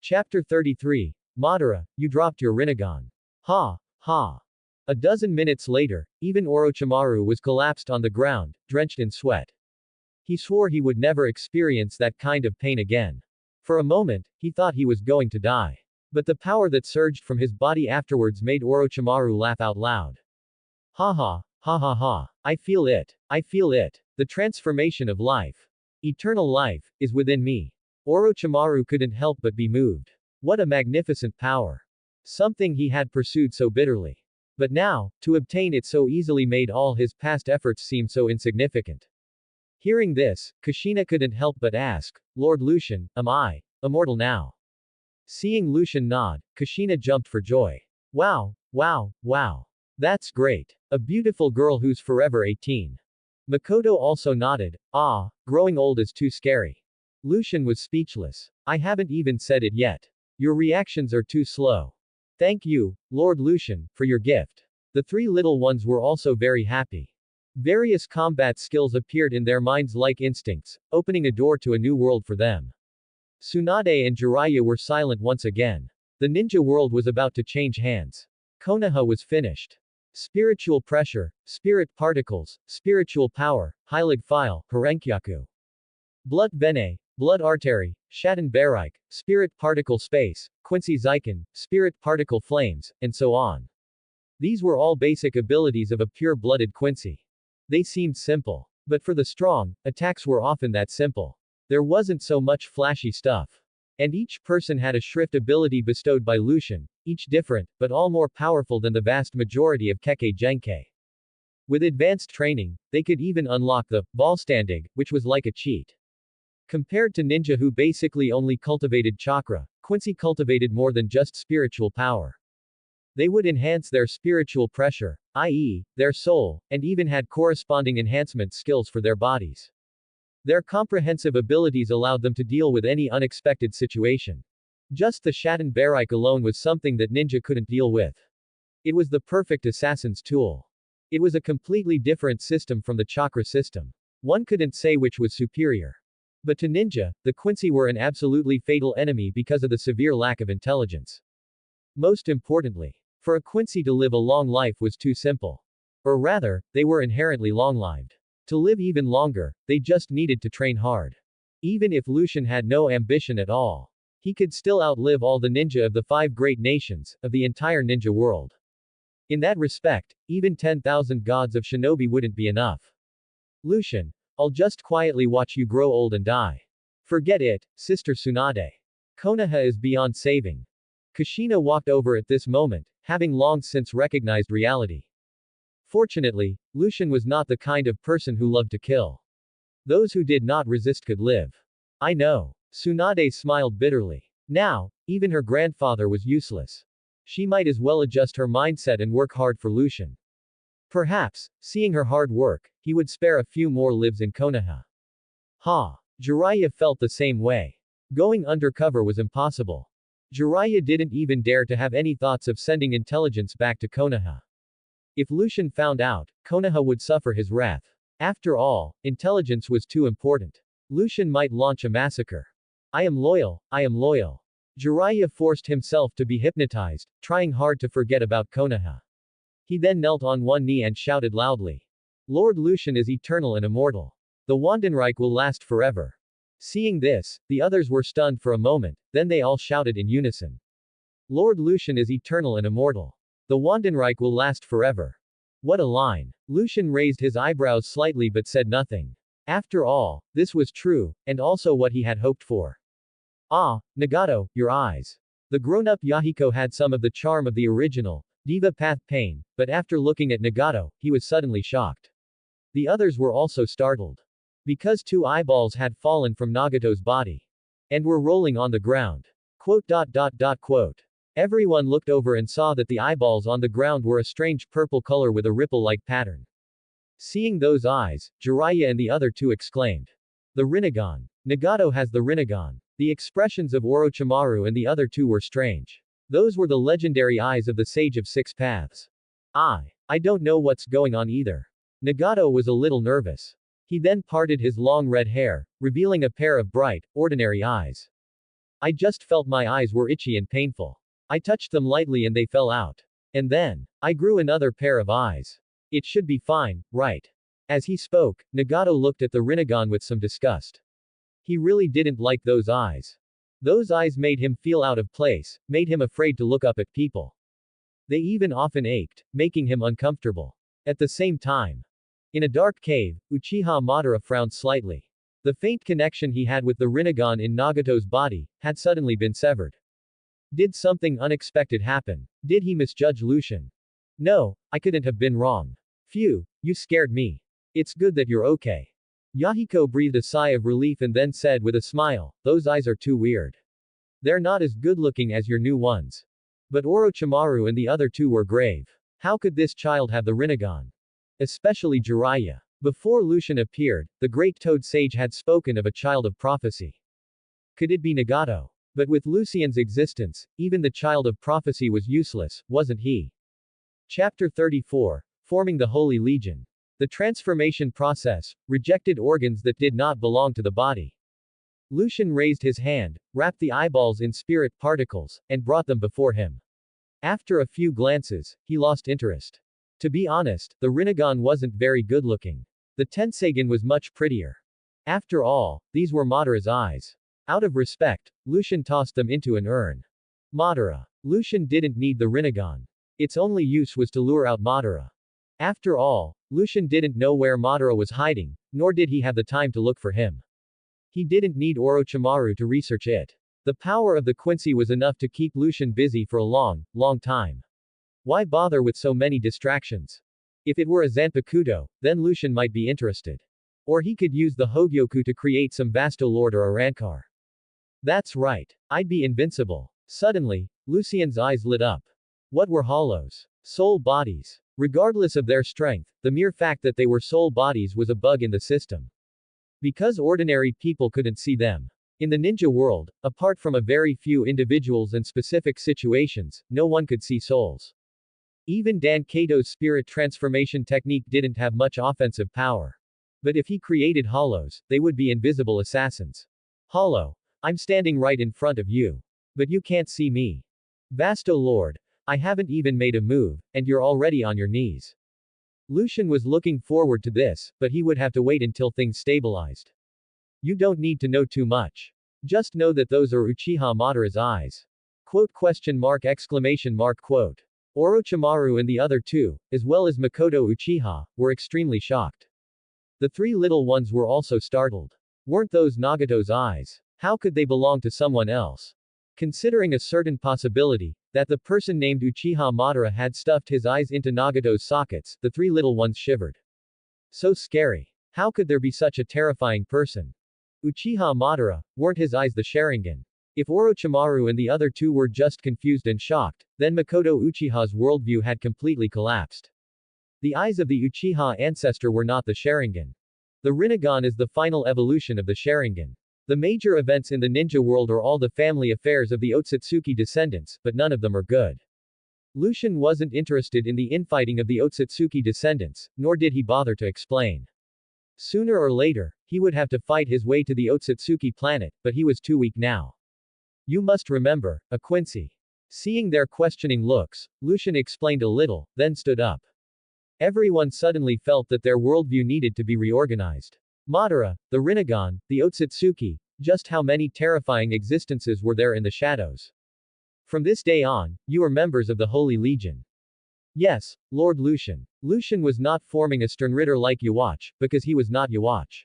Chapter 33. Madara, you dropped your Rinnegan. Ha, ha. A dozen minutes later, even Orochimaru was collapsed on the ground, drenched in sweat. He swore he would never experience that kind of pain again. For a moment, he thought he was going to die. But the power that surged from his body afterwards made Orochimaru laugh out loud. Ha ha, ha ha ha. I feel it. I feel it. The transformation of life. Eternal life, is within me. Orochimaru couldn't help but be moved. What a magnificent power. Something he had pursued so bitterly. But now, to obtain it so easily made all his past efforts seem so insignificant. Hearing this, Kushina couldn't help but ask, Lord Lucian, am I immortal now? Seeing Lucian nod, Kushina jumped for joy. Wow, wow, wow. That's great. A beautiful girl who's forever 18. Makoto also nodded. Ah, growing old is too scary. Lucian was speechless. I haven't even said it yet. Your reactions are too slow. Thank you, Lord Lucian, for your gift. The three little ones were also very happy. Various combat skills appeared in their minds like instincts, opening a door to a new world for them. Tsunade and Jiraiya were silent once again. The ninja world was about to change hands. Konoha was finished. Spiritual pressure, spirit particles, spiritual power, Heilig File, Hōgyoku. Blood Vene, blood artery, Shatten Barike, spirit particle space, Quincy Zyken, spirit particle flames, and so on. These were all basic abilities of a pure-blooded Quincy. They seemed simple. But for the strong, attacks were often that simple. There wasn't so much flashy stuff. And each person had a shrift ability bestowed by Lucian, each different, but all more powerful than the vast majority of Kekkei Genkai. With advanced training, they could even unlock the Ballstandig, which was like a cheat. Compared to ninja who basically only cultivated chakra, Quincy cultivated more than just spiritual power. They would enhance their spiritual pressure, i.e., their soul, and even had corresponding enhancement skills for their bodies. Their comprehensive abilities allowed them to deal with any unexpected situation. Just the Shatten Barike alone was something that ninja couldn't deal with. It was the perfect assassin's tool. It was a completely different system from the chakra system. One couldn't say which was superior. But to ninja, the Quincy were an absolutely fatal enemy because of the severe lack of intelligence. Most importantly, for a Quincy to live a long life was too simple. Or rather, they were inherently long-lived. To live even longer, they just needed to train hard. Even if Lucian had no ambition at all, he could still outlive all the ninja of the 5 great nations, of the entire ninja world. In that respect, even 10,000 gods of shinobi wouldn't be enough. Lucian, I'll just quietly watch you grow old and die. Forget it, Sister Tsunade. Konoha is beyond saving. Kushina walked over at this moment, having long since recognized reality. Fortunately, Lucian was not the kind of person who loved to kill. Those who did not resist could live. I know. Tsunade smiled bitterly. Now, even her grandfather was useless. She might as well adjust her mindset and work hard for Lucian. Perhaps, seeing her hard work, he would spare a few more lives in Konoha. Ha! Jiraiya felt the same way. Going undercover was impossible. Jiraiya didn't even dare to have any thoughts of sending intelligence back to Konoha. If Lucian found out, Konoha would suffer his wrath. After all, intelligence was too important. Lucian might launch a massacre. I am loyal, I am loyal. Jiraiya forced himself to be hypnotized, trying hard to forget about Konoha. He then knelt on one knee and shouted loudly. Lord Lucian is eternal and immortal. The Wandenreich will last forever. Seeing this, the others were stunned for a moment, then they all shouted in unison. Lord Lucian is eternal and immortal. The Wandenreich will last forever. What a line. Lucian raised his eyebrows slightly but said nothing. After all, this was true, and also what he had hoped for. Ah, Nagato, your eyes. The grown-up Yahiko had some of the charm of the original, Diva Path Pain, but after looking at Nagato, he was suddenly shocked. The others were also startled. Because 2 eyeballs had fallen from Nagato's body. And were rolling on the ground. Quote. Everyone looked over and saw that the eyeballs on the ground were a strange purple color with a ripple-like pattern. Seeing those eyes, Jiraiya and the other 2 exclaimed. The Rinnegan. Nagato has the Rinnegan. The expressions of Orochimaru and the other 2 were strange. Those were the legendary eyes of the Sage of 6 Paths. I don't know what's going on either. Nagato was a little nervous. He then parted his long red hair, revealing a pair of bright, ordinary eyes. I just felt my eyes were itchy and painful. I touched them lightly and they fell out. And then, I grew another pair of eyes. It should be fine, right? As he spoke, Nagato looked at the Rinnegan with some disgust. He really didn't like those eyes. Those eyes made him feel out of place, made him afraid to look up at people. They even often ached, making him uncomfortable. At the same time, in a dark cave, Uchiha Madara frowned slightly. The faint connection he had with the Rinnegan in Nagato's body had suddenly been severed. Did something unexpected happen? Did he misjudge Lucian? No, I couldn't have been wrong. Phew, you scared me. It's good that you're okay. Yahiko breathed a sigh of relief and then said with a smile, those eyes are too weird. They're not as good looking as your new ones. But Orochimaru and the other two were grave. How could this child have the Rinnegan? Especially Jiraiya. Before Lucian appeared, the great Toad Sage had spoken of a child of prophecy. Could it be Nagato? But with Lucian's existence, even the child of prophecy was useless, wasn't he? Chapter 34, Forming the Holy Legion. The transformation process, rejected organs that did not belong to the body. Lucian raised his hand, wrapped the eyeballs in spirit particles, and brought them before him. After a few glances, he lost interest. To be honest, the Rinnegan wasn't very good looking. The Tenseigan was much prettier. After all, these were Madara's eyes. Out of respect, Lucian tossed them into an urn. Madara. Lucian didn't need the Rinnegan. Its only use was to lure out Madara. After all, Lucian didn't know where Madara was hiding, nor did he have the time to look for him. He didn't need Orochimaru to research it. The power of the Quincy was enough to keep Lucian busy for a long, long time. Why bother with so many distractions? If it were a Zanpakuto, then Lucian might be interested. Or he could use the Hōgyoku to create some Vasto Lord or a Rancor. That's right. I'd be invincible. Suddenly, Lucian's eyes lit up. What were hollows? Soul bodies. Regardless of their strength, the mere fact that they were soul bodies was a bug in the system. Because ordinary people couldn't see them. In the ninja world, apart from a very few individuals and specific situations, no one could see souls. Even Dan Kato's spirit transformation technique didn't have much offensive power. But if he created hollows, they would be invisible assassins. Hollow. I'm standing right in front of you. But you can't see me. Vasto Lord. I haven't even made a move, and you're already on your knees. Lucian was looking forward to this, but he would have to wait until things stabilized. You don't need to know too much. Just know that those are Uchiha Madara's eyes. Quote question mark exclamation mark quote. Orochimaru and the other two, as well as Makoto Uchiha, were extremely shocked. The three little ones were also startled. Weren't those Nagato's eyes? How could they belong to someone else? Considering a certain possibility, that the person named Uchiha Madara had stuffed his eyes into Nagato's sockets, the three little ones shivered. So scary. How could there be such a terrifying person? Uchiha Madara, weren't his eyes the Sharingan? If Orochimaru and the other two were just confused and shocked, then Makoto Uchiha's worldview had completely collapsed. The eyes of the Uchiha ancestor were not the Sharingan. The Rinnegan is the final evolution of the Sharingan. The major events in the ninja world are all the family affairs of the Otsutsuki descendants, but none of them are good. Lucian wasn't interested in the infighting of the Otsutsuki descendants, nor did he bother to explain. Sooner or later, he would have to fight his way to the Otsutsuki planet, but he was too weak now. You must remember, a Quincy. Seeing their questioning looks, Lucian explained a little, then stood up. Everyone suddenly felt that their worldview needed to be reorganized. Madara, the Rinnegan, the Otsutsuki, just how many terrifying existences were there in the shadows? From this day on, you are members of the Holy Legion. Yes, Lord Lucian. Lucian was not forming a Sternritter like Yhwach, because he was not Yhwach.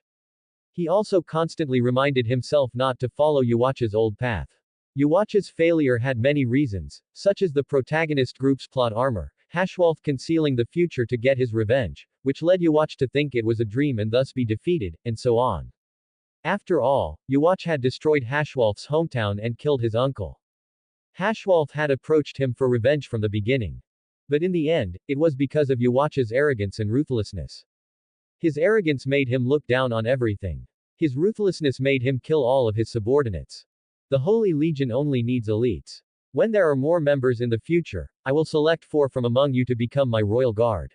He also constantly reminded himself not to follow Yhwach's old path. Yhwach's failure had many reasons, such as the protagonist group's plot armor, Hashwalth concealing the future to get his revenge, which led Yhwach to think it was a dream and thus be defeated, and so on. After all, Yhwach had destroyed Hashwalth's hometown and killed his uncle. Hashwalth had approached him for revenge from the beginning. But in the end, it was because of Yhwach's arrogance and ruthlessness. His arrogance made him look down on everything. His ruthlessness made him kill all of his subordinates. The Holy Legion only needs elites. When there are more members in the future, I will select 4 from among you to become my royal guard.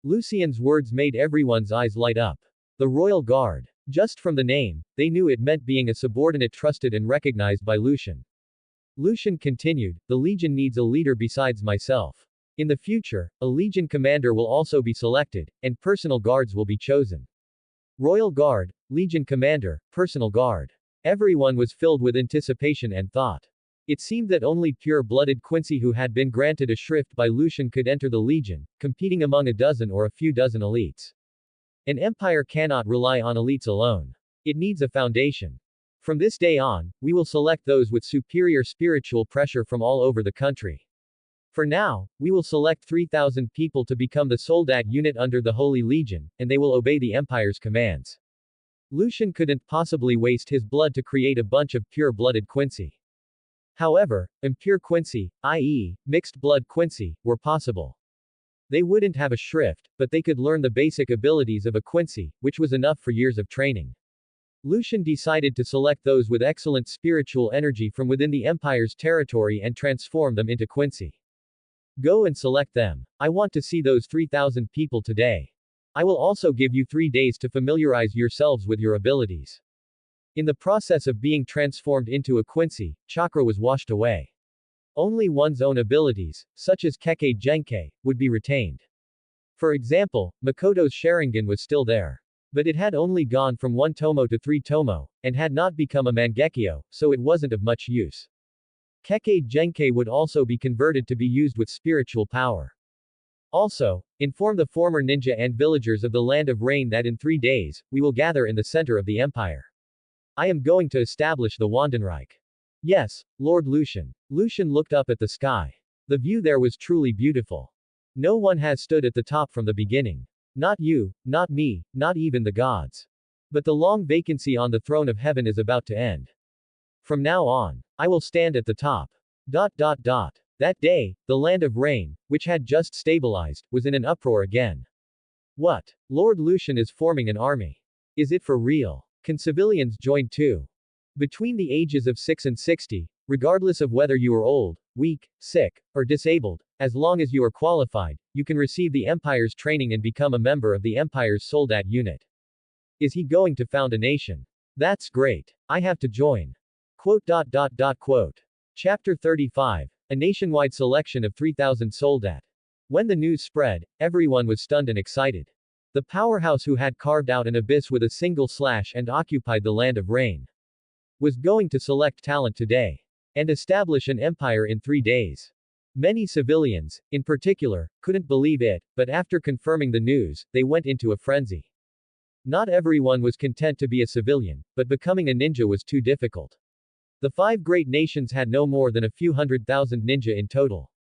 Lucian's words made everyone's eyes light up. The royal guard. Just from the name, they knew it meant being a subordinate trusted and recognized by Lucian. Lucian continued, the Legion needs a leader besides myself. In the future, a Legion commander will also be selected, and personal guards will be chosen. Royal Guard, Legion Commander, Personal Guard. Everyone was filled with anticipation and thought. It seemed that only pure-blooded Quincy who had been granted a shrift by Lucian could enter the Legion, competing among a dozen or a few dozen elites. An empire cannot rely on elites alone. It needs a foundation. From this day on, we will select those with superior spiritual pressure from all over the country. For now, we will select 3,000 people to become the soldat unit under the Holy Legion, and they will obey the Empire's commands. Lucian couldn't possibly waste his blood to create a bunch of pure-blooded Quincy. However, impure Quincy, i.e., mixed-blood Quincy, were possible. They wouldn't have a shrift, but they could learn the basic abilities of a Quincy, which was enough for years of training. Lucian decided to select those with excellent spiritual energy from within the Empire's territory and transform them into Quincy. Go and select them. I want to see those 3,000 people today. I will also give you 3 days to familiarize yourselves with your abilities. In the process of being transformed into a Quincy, chakra was washed away. Only one's own abilities, such as Kekkei Genkai, would be retained. For example, Makoto's Sharingan was still there. But it had only gone from 1 tomo to 3 tomo, and had not become a Mangekyo, so it wasn't of much use. Kekkei Genkai would also be converted to be used with spiritual power. Also, inform the former ninja and villagers of the Land of Rain that in 3 days, we will gather in the center of the empire. I am going to establish the Wandenreich. Yes, Lord Lucian. Lucian looked up at the sky. The view there was truly beautiful. No one has stood at the top from the beginning. Not you, not me, not even the gods. But the long vacancy on the throne of heaven is about to end. From now on, I will stand at the top. That day, the Land of Rain, which had just stabilized, was in an uproar again. What? Lord Lucian is forming an army. Is it for real? Can civilians join too? Between the ages of 6 and 60, regardless of whether you are old, weak, sick, or disabled, as long as you are qualified, you can receive the Empire's training and become a member of the Empire's soldat unit. Is he going to found a nation? That's great. I have to join. Quote. Chapter 35. A nationwide selection of 3,000 soldat. When the news spread, everyone was stunned and excited. The powerhouse who had carved out an abyss with a single slash and occupied the Land of Rain was going to select talent today and establish an empire in 3 days. Many civilians, in particular, couldn't believe it, but after confirming the news, they went into a frenzy. Not everyone was content to be a civilian, but becoming a ninja was too difficult. The 5 great nations had no more than a few 100,000 ninja in total.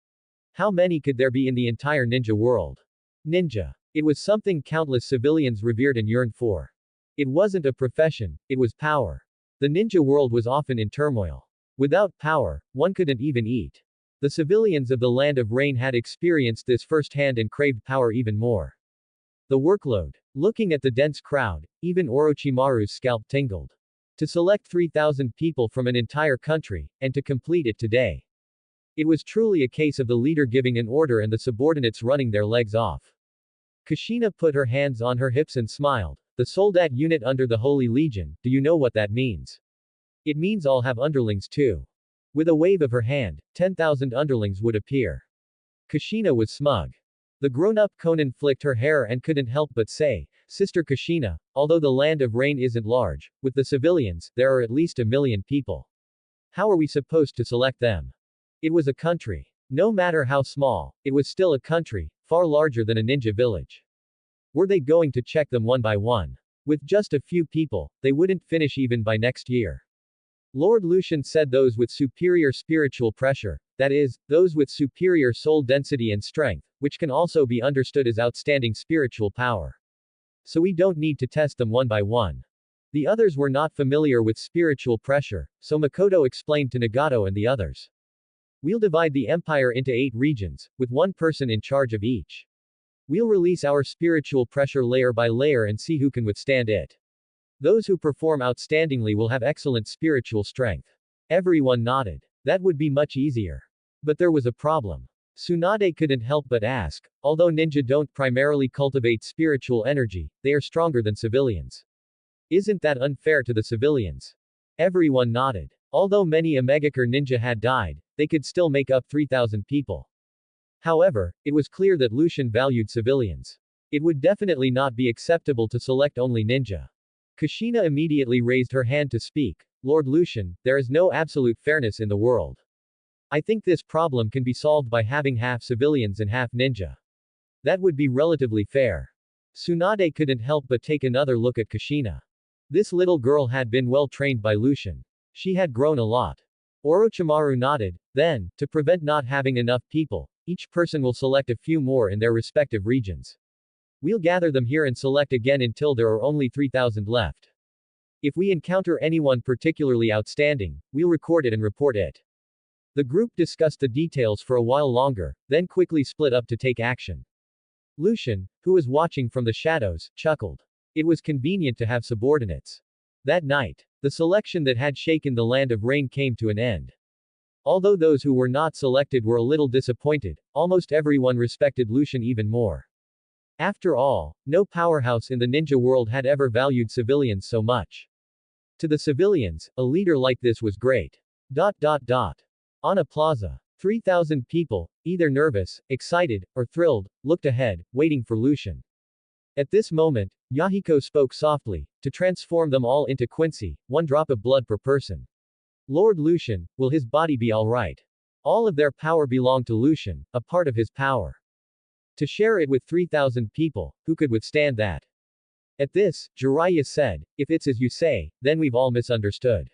How many could there be in the entire ninja world? Ninja. It was something countless civilians revered and yearned for. It wasn't a profession, it was power. The ninja world was often in turmoil. Without power, one couldn't even eat. The civilians of the Land of Rain had experienced this firsthand and craved power even more. The workload. Looking at the dense crowd, even Orochimaru's scalp tingled. To select 3,000 people from an entire country, and to complete it today. It was truly a case of the leader giving an order and the subordinates running their legs off. Kushina put her hands on her hips and smiled. The soldat unit under the Holy Legion, do you know what that means? It means I'll have underlings too. With a wave of her hand, 10,000 underlings would appear. Kushina was smug. The grown-up Konan flicked her hair and couldn't help but say, Sister Kushina, although the Land of Rain isn't large, with the civilians, there are at least 1 million people. How are we supposed to select them? It was a country. No matter how small, it was still a country, far larger than a ninja village. Were they going to check them one by one? With just a few people, they wouldn't finish even by next year. Lord Lucian said those with superior spiritual pressure, that is, those with superior soul density and strength, which can also be understood as outstanding spiritual power. So we don't need to test them one by one. The others were not familiar with spiritual pressure, so Makoto explained to Nagato and the others. We'll divide the empire into 8 regions, with 1 person in charge of each. We'll release our spiritual pressure layer by layer and see who can withstand it. Those who perform outstandingly will have excellent spiritual strength. Everyone nodded. That would be much easier. But there was a problem. Tsunade couldn't help but ask, although ninja don't primarily cultivate spiritual energy, they are stronger than civilians. Isn't that unfair to the civilians? Everyone nodded. Although many Omegakure ninja had died, they could still make up 3,000 people. However, it was clear that Lucian valued civilians. It would definitely not be acceptable to select only ninja. Kushina immediately raised her hand to speak. Lord Lucian, there is no absolute fairness in the world. I think this problem can be solved by having half civilians and half ninja. That would be relatively fair. Tsunade couldn't help but take another look at Kushina. This little girl had been well trained by Lucian. She had grown a lot. Orochimaru nodded. Then, to prevent not having enough people, each person will select a few more in their respective regions. We'll gather them here and select again until there are only 3,000 left. If we encounter anyone particularly outstanding, we'll record it and report it. The group discussed the details for a while longer, then quickly split up to take action. Lucian, who was watching from the shadows, chuckled. It was convenient to have subordinates. That night, the selection that had shaken the land of rain came to an end. Although those who were not selected were a little disappointed, almost everyone respected Lucian even more. After all, no powerhouse in the ninja world had ever valued civilians so much. To the civilians, a leader like this was great. On a plaza, 3,000 people, either nervous, excited, or thrilled, looked ahead, waiting for Lucian. At this moment, Yahiko spoke softly, to transform them all into Quincy, 1 drop of blood per person. Lord Lucian, will his body be alright? All of their power belonged to Lucian, a part of his power. To share it with 3,000 people, who could withstand that? At this, Jiraiya said, if it's as you say, then we've all misunderstood.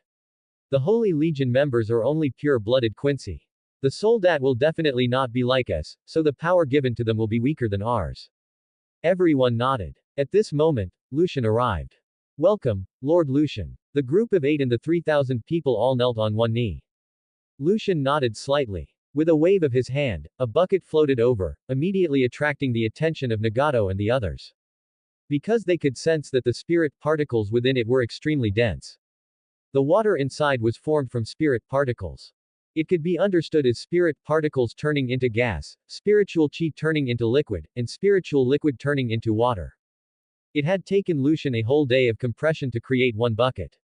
The Holy Legion members are only pure-blooded Quincy. The Soldat will definitely not be like us, so the power given to them will be weaker than ours. Everyone nodded. At this moment, Lucian arrived. Welcome, Lord Lucian. The group of 8 and the 3,000 people all knelt on one knee. Lucian nodded slightly. With a wave of his hand, a bucket floated over, immediately attracting the attention of Nagato and the others. Because they could sense that the spirit particles within it were extremely dense. The water inside was formed from spirit particles. It could be understood as spirit particles turning into gas, spiritual chi turning into liquid, and spiritual liquid turning into water. It had taken Lucian a whole day of compression to create one bucket.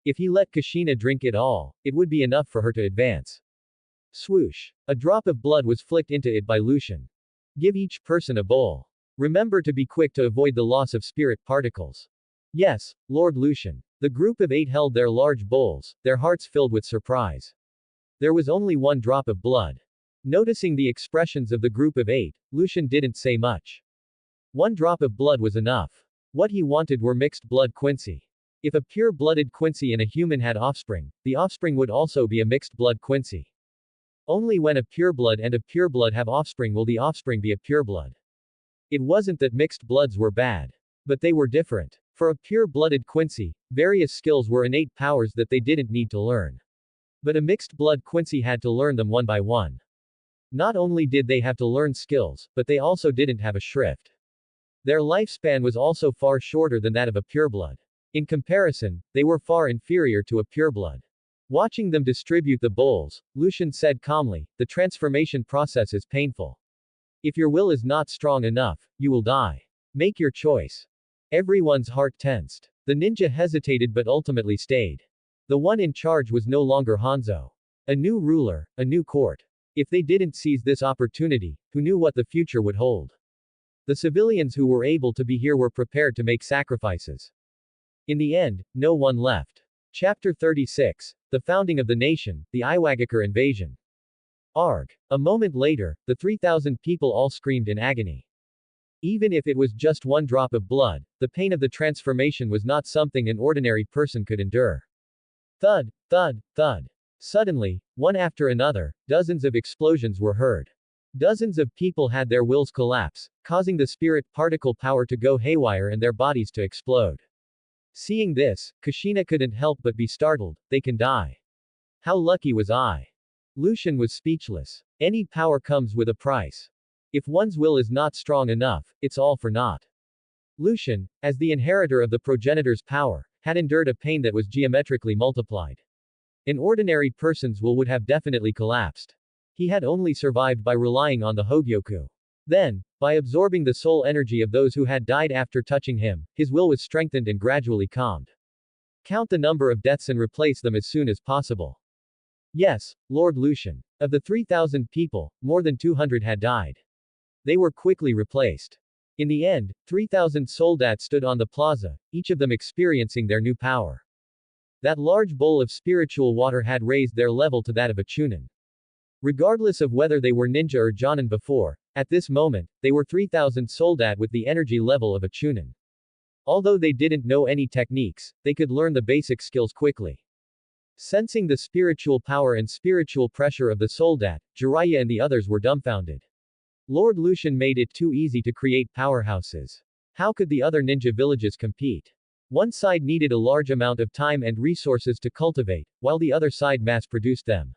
If he let Kushina drink it all, it would be enough for her to advance. Swoosh. A drop of blood was flicked into it by Lucian. Give each person a bowl. Remember to be quick to avoid the loss of spirit particles. Yes, Lord Lucian. The group of 8 held their large bowls, their hearts filled with surprise. There was only 1 drop of blood. Noticing the expressions of the group of 8, Lucian didn't say much. 1 drop of blood was enough. What he wanted were mixed blood Quincy. If a pure-blooded Quincy and a human had offspring, the offspring would also be a mixed blood Quincy. Only when a pureblood and a pureblood have offspring will the offspring be a pureblood. It wasn't that mixed bloods were bad. But they were different. For a pure-blooded Quincy, various skills were innate powers that they didn't need to learn. But a mixed-blood Quincy had to learn them one by one. Not only did they have to learn skills, but they also didn't have a shrift. Their lifespan was also far shorter than that of a pureblood. In comparison, they were far inferior to a pureblood. Watching them distribute the bowls, Lucian said calmly, the transformation process is painful. If your will is not strong enough, you will die. Make your choice. Everyone's heart tensed. The ninja hesitated but ultimately stayed. The one in charge was no longer Hanzo. A new ruler, a new court. If they didn't seize this opportunity, who knew what the future would hold? The civilians who were able to be here were prepared to make sacrifices. In the end, no one left. Chapter 36, The Founding of the Nation, the Yhwach Invasion. Arg. A moment later, the 3,000 people all screamed in agony. Even if it was just 1 drop of blood, the pain of the transformation was not something an ordinary person could endure. Thud, thud, thud. Suddenly, one after another, dozens of explosions were heard. Dozens of people had their wills collapse, causing the spirit particle power to go haywire and their bodies to explode. Seeing this, Kushina couldn't help but be startled. They can die. How lucky was I? Lucian was speechless. Any power comes with a price. If one's will is not strong enough, it's all for naught. Lucian, as the inheritor of the progenitor's power, had endured a pain that was geometrically multiplied. An ordinary person's will would have definitely collapsed. He had only survived by relying on the Hōgyoku. Then, By absorbing the soul energy of those who had died after touching him, his will was strengthened and gradually calmed. Count the number of deaths and replace them as soon as possible. Yes, Lord Lucian. Of the 3,000 people, more than 200 had died. They were quickly replaced. In the end, 3,000 soldats stood on the plaza, each of them experiencing their new power. That large bowl of spiritual water had raised their level to that of a chunin. Regardless of whether they were ninja or jonin before, at this moment, they were 3,000 soldat with the energy level of a chunin. Although they didn't know any techniques, they could learn the basic skills quickly. Sensing the spiritual power and spiritual pressure of the soldat, Jiraiya and the others were dumbfounded. Lord Lucian made it too easy to create powerhouses. How could the other ninja villages compete? One side needed a large amount of time and resources to cultivate, while the other side mass-produced them.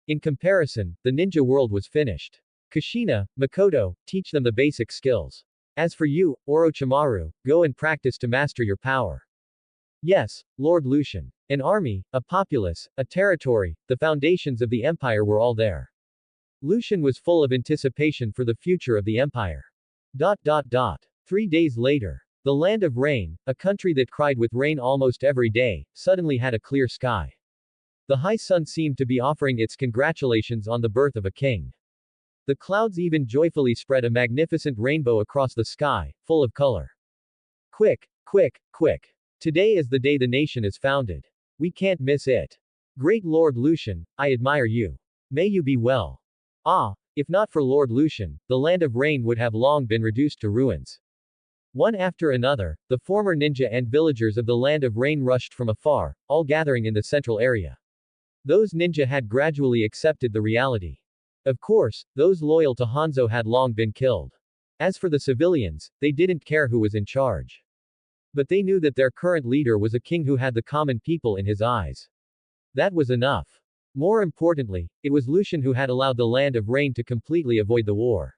In comparison, the ninja world was finished. Kushina, Makoto, teach them the basic skills. As for you, Orochimaru, go and practice to master your power. Yes, Lord Lucian. An army, a populace, a territory, the foundations of the empire were all there. Lucian was full of anticipation for the future of the empire. 3 days later. The land of rain, a country that cried with rain almost every day, suddenly had a clear sky. The high sun seemed to be offering its congratulations on the birth of a king. The clouds even joyfully spread a magnificent rainbow across the sky, full of color. Quick, quick, quick. Today is the day the nation is founded. We can't miss it. Great Lord Lucian, I admire you. May you be well. If not for Lord Lucian, the land of rain would have long been reduced to ruins. One after another, the former ninja and villagers of the land of rain rushed from afar, all gathering in the central area. Those ninja had gradually accepted the reality. Of course, those loyal to Hanzo had long been killed. As for the civilians, they didn't care who was in charge. But they knew that their current leader was a king who had the common people in his eyes. That was enough. More importantly, it was Lucian who had allowed the land of rain to completely avoid the war.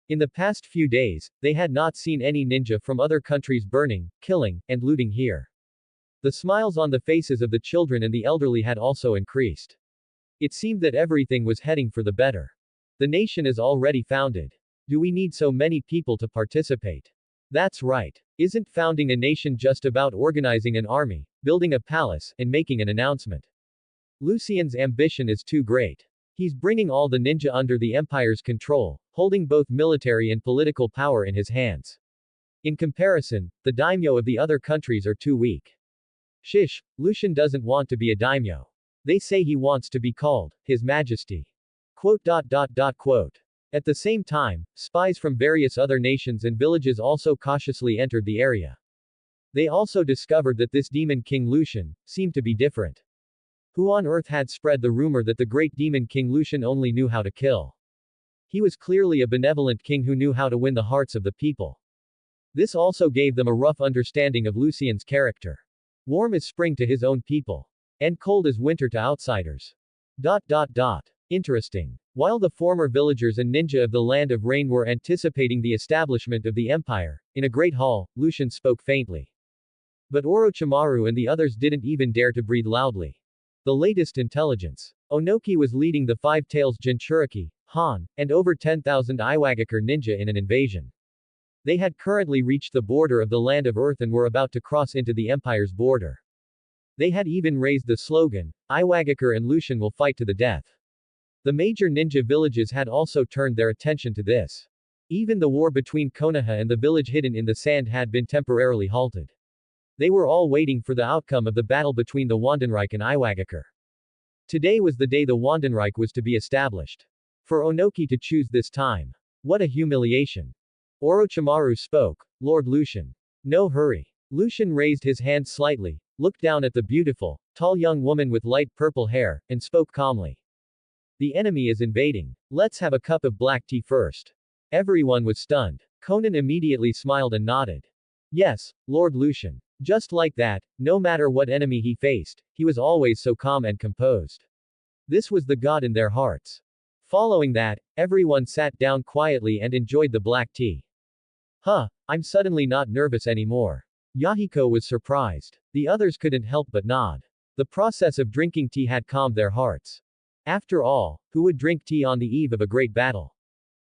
In the past few days, they had not seen any ninja from other countries burning, killing, and looting here. The smiles on the faces of the children and the elderly had also increased. It seemed that everything was heading for the better. The nation is already founded. Do we need so many people to participate? That's right. Isn't founding a nation just about organizing an army, building a palace, and making an announcement? Lucian's ambition is too great. He's bringing all the ninja under the empire's control, holding both military and political power in his hands. In comparison, the daimyo of the other countries are too weak. Shish, Lucian doesn't want to be a daimyo. They say he wants to be called, His Majesty. At the same time, spies from various other nations and villages also cautiously entered the area. They also discovered that this demon king Lucian seemed to be different. Who on earth had spread the rumor that the great demon king Lucian only knew how to kill? He was clearly a benevolent king who knew how to win the hearts of the people. This also gave them a rough understanding of Lucian's character. Warm as spring to his own people. And cold as winter to outsiders. Interesting. While the former villagers and ninja of the land of rain were anticipating the establishment of the empire, in a great hall, Lucian spoke faintly. But Orochimaru and the others didn't even dare to breathe loudly. The latest intelligence. Onoki was leading the Nine-Tails Jinchuriki, Han, and over 10,000 Yhwach ninja in an invasion. They had currently reached the border of the land of earth and were about to cross into the empire's border. They had even raised the slogan, Yhwach and Lucian will fight to the death. The major ninja villages had also turned their attention to this. Even the war between Konoha and the village hidden in the sand had been temporarily halted. They were all waiting for the outcome of the battle between the Wandenreich and Yhwach. Today was the day the Wandenreich was to be established. For Onoki to choose this time. What a humiliation. Orochimaru spoke, Lord Lucian. No hurry. Lucian raised his hand slightly, looked down at the beautiful, tall young woman with light purple hair, and spoke calmly. The enemy is invading. Let's have a cup of black tea first. Everyone was stunned. Conan immediately smiled and nodded. Yes, Lord Lucian. Just like that, no matter what enemy he faced, he was always so calm and composed. This was the god in their hearts. Following that, everyone sat down quietly and enjoyed the black tea. I'm suddenly not nervous anymore. Yahiko was surprised. The others couldn't help but nod. The process of drinking tea had calmed their hearts. After all, who would drink tea on the eve of a great battle?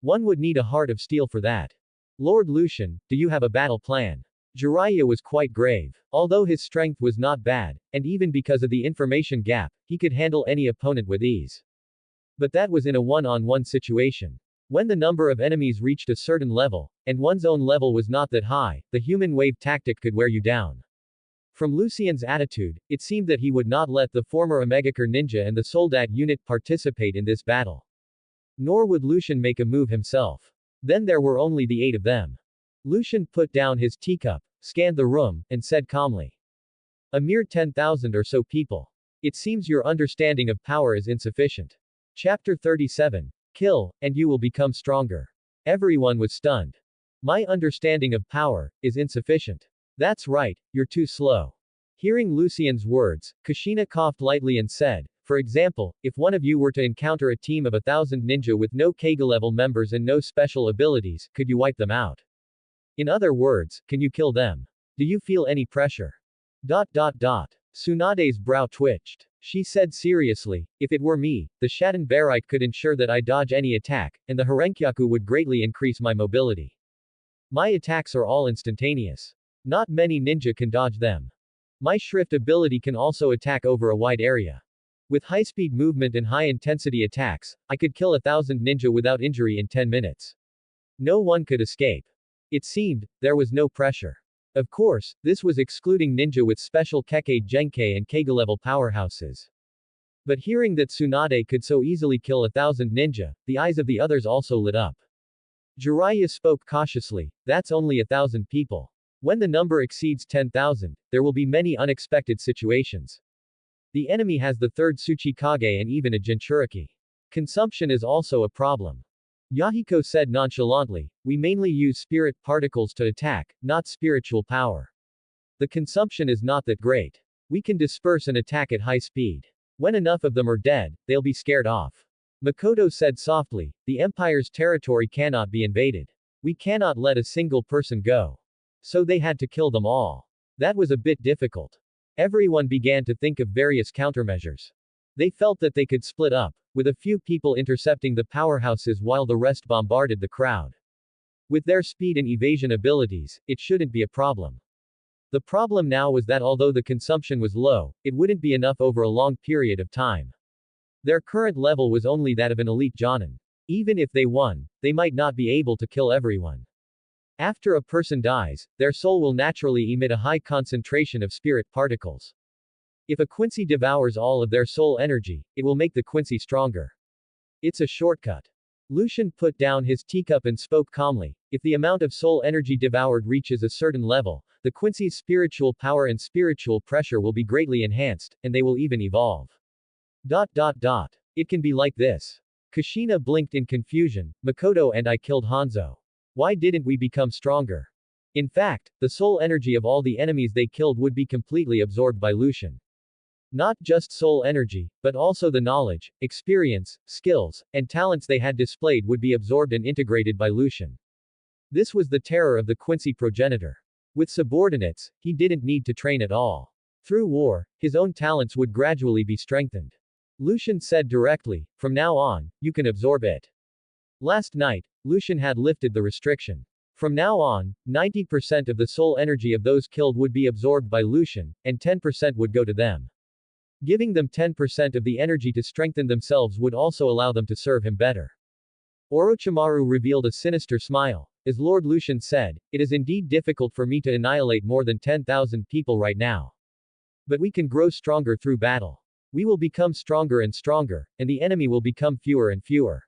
One would need a heart of steel for that. Lord Lucian, do you have a battle plan? Jiraiya was quite grave. Although his strength was not bad, and even because of the information gap, he could handle any opponent with ease. But that was in a one-on-one situation. When the number of enemies reached a certain level, and one's own level was not that high, the human wave tactic could wear you down. From Lucian's attitude, it seemed that he would not let the former Omegakure ninja and the Soldat unit participate in this battle. Nor would Lucian make a move himself. Then there were only the 8 of them. Lucian put down his teacup, scanned the room, and said calmly. A mere 10,000 or so people. It seems your understanding of power is insufficient. Chapter 37. Kill, and you will become stronger. Everyone was stunned. My understanding of power is insufficient. That's right, you're too slow. Hearing Lucian's words, Kushina coughed lightly and said, for example, if one of you were to encounter a team of 1,000 ninja with no Kage-level members and no special abilities, could you wipe them out? In other words, can you kill them? Do you feel any pressure? Tsunade's brow twitched. She said seriously, if it were me, the Shaden Barite could ensure that I dodge any attack, and the Harenkyaku would greatly increase my mobility. My attacks are all instantaneous. Not many ninja can dodge them. My Shrift ability can also attack over a wide area. With high-speed movement and high-intensity attacks, I could kill 1,000 ninja without injury in 10 minutes. No one could escape. It seemed, there was no pressure. Of course, this was excluding ninja with special Kekkei Genkai and Kage-level powerhouses. But hearing that Tsunade could so easily kill 1,000 ninja, the eyes of the others also lit up. Jiraiya spoke cautiously, that's only 1,000 people. When the number exceeds 10,000, there will be many unexpected situations. The enemy has the 3rd Tsuchikage and even a Jinchuriki. Consumption is also a problem. Yahiko said nonchalantly, we mainly use spirit particles to attack, not spiritual power. The consumption is not that great. We can disperse and attack at high speed. When enough of them are dead, they'll be scared off. Makoto said softly, the Empire's territory cannot be invaded. We cannot let a single person go. So they had to kill them all. That was a bit difficult. Everyone began to think of various countermeasures. They felt that they could split up, with a few people intercepting the powerhouses while the rest bombarded the crowd. With their speed and evasion abilities, it shouldn't be a problem. The problem now was that although the consumption was low, it wouldn't be enough over a long period of time. Their current level was only that of an elite Jonin. Even if they won, they might not be able to kill everyone. After a person dies, their soul will naturally emit a high concentration of spirit particles. If a Quincy devours all of their soul energy, it will make the Quincy stronger. It's a shortcut. Lucian put down his teacup and spoke calmly. If the amount of soul energy devoured reaches a certain level, the Quincy's spiritual power and spiritual pressure will be greatly enhanced, and they will even evolve. It can be like this. Kushina blinked in confusion. Makoto and I killed Hanzo. Why didn't we become stronger? In fact, the soul energy of all the enemies they killed would be completely absorbed by Lucian. Not just soul energy, but also the knowledge, experience, skills, and talents they had displayed would be absorbed and integrated by Lucian. This was the terror of the Quincy progenitor. With subordinates, he didn't need to train at all. Through war, his own talents would gradually be strengthened. Lucian said directly, from now on, you can absorb it. Last night, Lucian had lifted the restriction. From now on, 90% of the soul energy of those killed would be absorbed by Lucian, and 10% would go to them. Giving them 10% of the energy to strengthen themselves would also allow them to serve him better. Orochimaru revealed a sinister smile. As Lord Lucian said, it is indeed difficult for me to annihilate more than 10,000 people right now. But we can grow stronger through battle. We will become stronger and stronger, and the enemy will become fewer and fewer.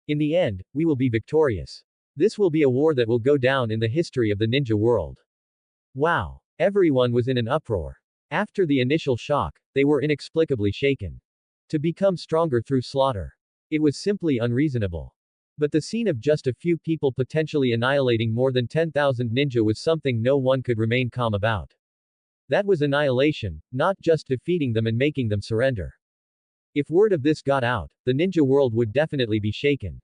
In the end, we will be victorious. This will be a war that will go down in the history of the ninja world. Wow! Everyone was in an uproar. After the initial shock, they were inexplicably shaken. To become stronger through slaughter. It was simply unreasonable. But the scene of just a few people potentially annihilating more than 10,000 ninja was something no one could remain calm about. That was annihilation, not just defeating them and making them surrender. If word of this got out, the ninja world would definitely be shaken.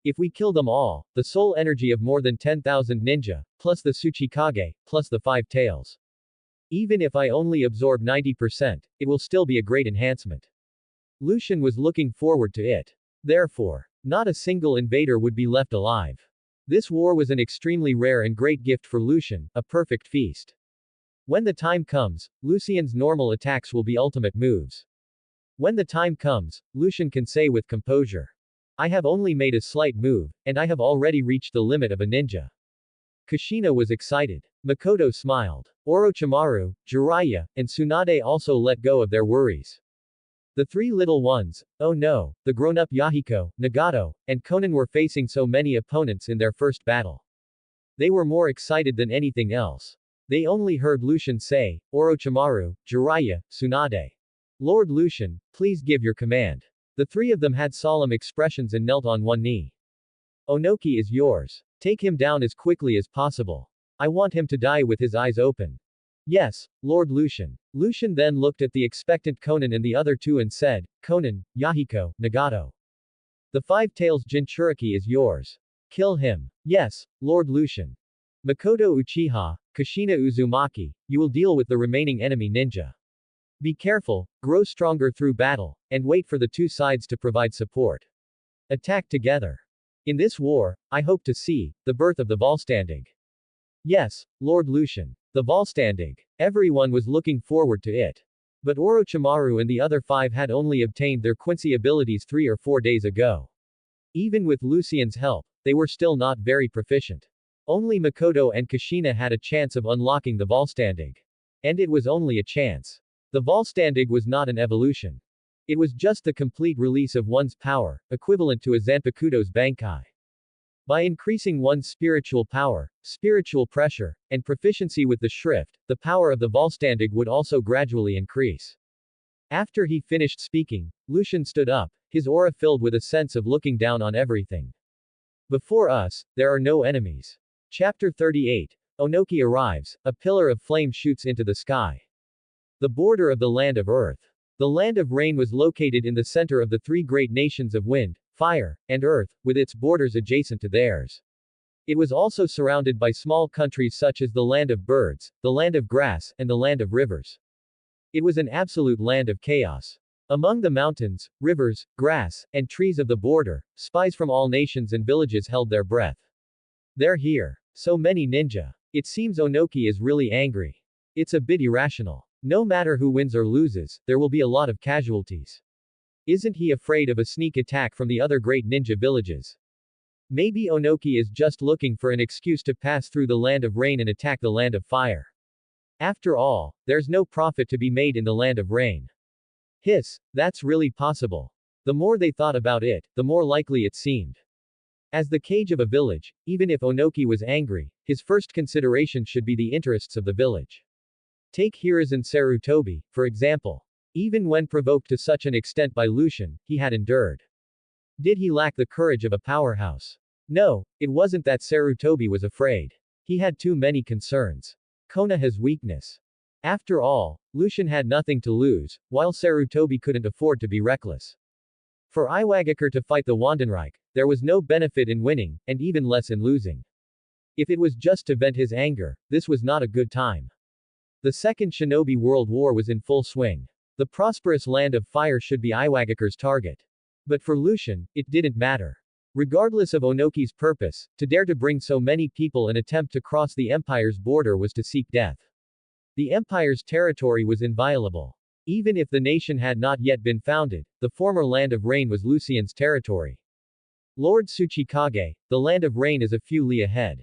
If we kill them all, the soul energy of more than 10,000 ninja, plus the Tsuchikage, plus the 5 tails. Even if I only absorb 90%, it will still be a great enhancement. Lucian was looking forward to it. Therefore, Not a single invader would be left alive. This war was an extremely rare and great gift for Lucian, a perfect feast. When the time comes, Lucian's normal attacks will be ultimate moves. When the time comes, Lucian can say with composure, I have only made a slight move, and I have already reached the limit of a ninja. Kushina was excited. Makoto smiled. Orochimaru, Jiraiya, and Tsunade also let go of their worries. The three little ones, oh no, the grown-up Yahiko, Nagato, and Konan were facing so many opponents in their first battle. They were more excited than anything else. They only heard Lucian say, Orochimaru, Jiraiya, Tsunade. Lord Lucian, please give your command. The three of them had solemn expressions and knelt on one knee. Onoki is yours. Take him down as quickly as possible. I want him to die with his eyes open. Yes, Lord Lucian. Lucian then looked at the expectant Konan and the other two and said, Konan, Yahiko, Nagato. The Five-Tails Jinchuriki is yours. Kill him. Yes, Lord Lucian. Makoto Uchiha, Kushina Uzumaki, you will deal with the remaining enemy ninja. Be careful, grow stronger through battle, and wait for the two sides to provide support. Attack together. In this war, I hope to see the birth of the Vollständig. Yes, Lord Lucian. The Vollständig. Everyone was looking forward to it. But Orochimaru and the other five had only obtained their Quincy abilities 3 or 4 days ago. Even with Lucian's help, they were still not very proficient. Only Makoto and Kushina had a chance of unlocking the Vollständig. And it was only a chance. The Vollständig was not an evolution. It was just the complete release of one's power, equivalent to a Zanpakuto's Bankai. By increasing one's spiritual power, spiritual pressure, and proficiency with the Schrift, the power of the Vollständig would also gradually increase. After he finished speaking, Lucian stood up, his aura filled with a sense of looking down on everything. Before us, there are no enemies. Chapter 38. Onoki arrives, a pillar of flame shoots into the sky. The border of the land of earth. The land of rain was located in the center of the three great nations of wind, fire, and earth, with its borders adjacent to theirs. It was also surrounded by small countries such as the land of birds, the land of grass, and the land of rivers. It was an absolute land of chaos. Among the mountains, rivers, grass, and trees of the border, spies from all nations and villages held their breath. They're here. So many ninja. It seems Onoki is really angry. It's a bit irrational. No matter who wins or loses, there will be a lot of casualties. Isn't he afraid of a sneak attack from the other great ninja villages? Maybe Onoki is just looking for an excuse to pass through the land of rain and attack the land of fire. After all, there's no profit to be made in the land of rain. Hiss, that's really possible. The more they thought about it, the more likely it seemed. As the cage of a village, even if Onoki was angry, his first consideration should be the interests of the village. Take Hiruzen Sarutobi, for example. Even when provoked to such an extent by Lucian, he had endured. Did he lack the courage of a powerhouse? No, it wasn't that Sarutobi was afraid. He had too many concerns. Konoha's weakness. After all, Lucian had nothing to lose, while Sarutobi couldn't afford to be reckless. For Yhwach to fight the Wandenreich, there was no benefit in winning, and even less in losing. If it was just to vent his anger, this was not a good time. The Second Shinobi World War was in full swing. The prosperous land of fire should be Yhwach's target. But for Lucian, it didn't matter. Regardless of Onoki's purpose, to dare to bring so many people and attempt to cross the Empire's border was to seek death. The Empire's territory was inviolable. Even if the nation had not yet been founded, the former land of rain was Lucian's territory. Lord Tsuchikage, the land of rain is a few li ahead.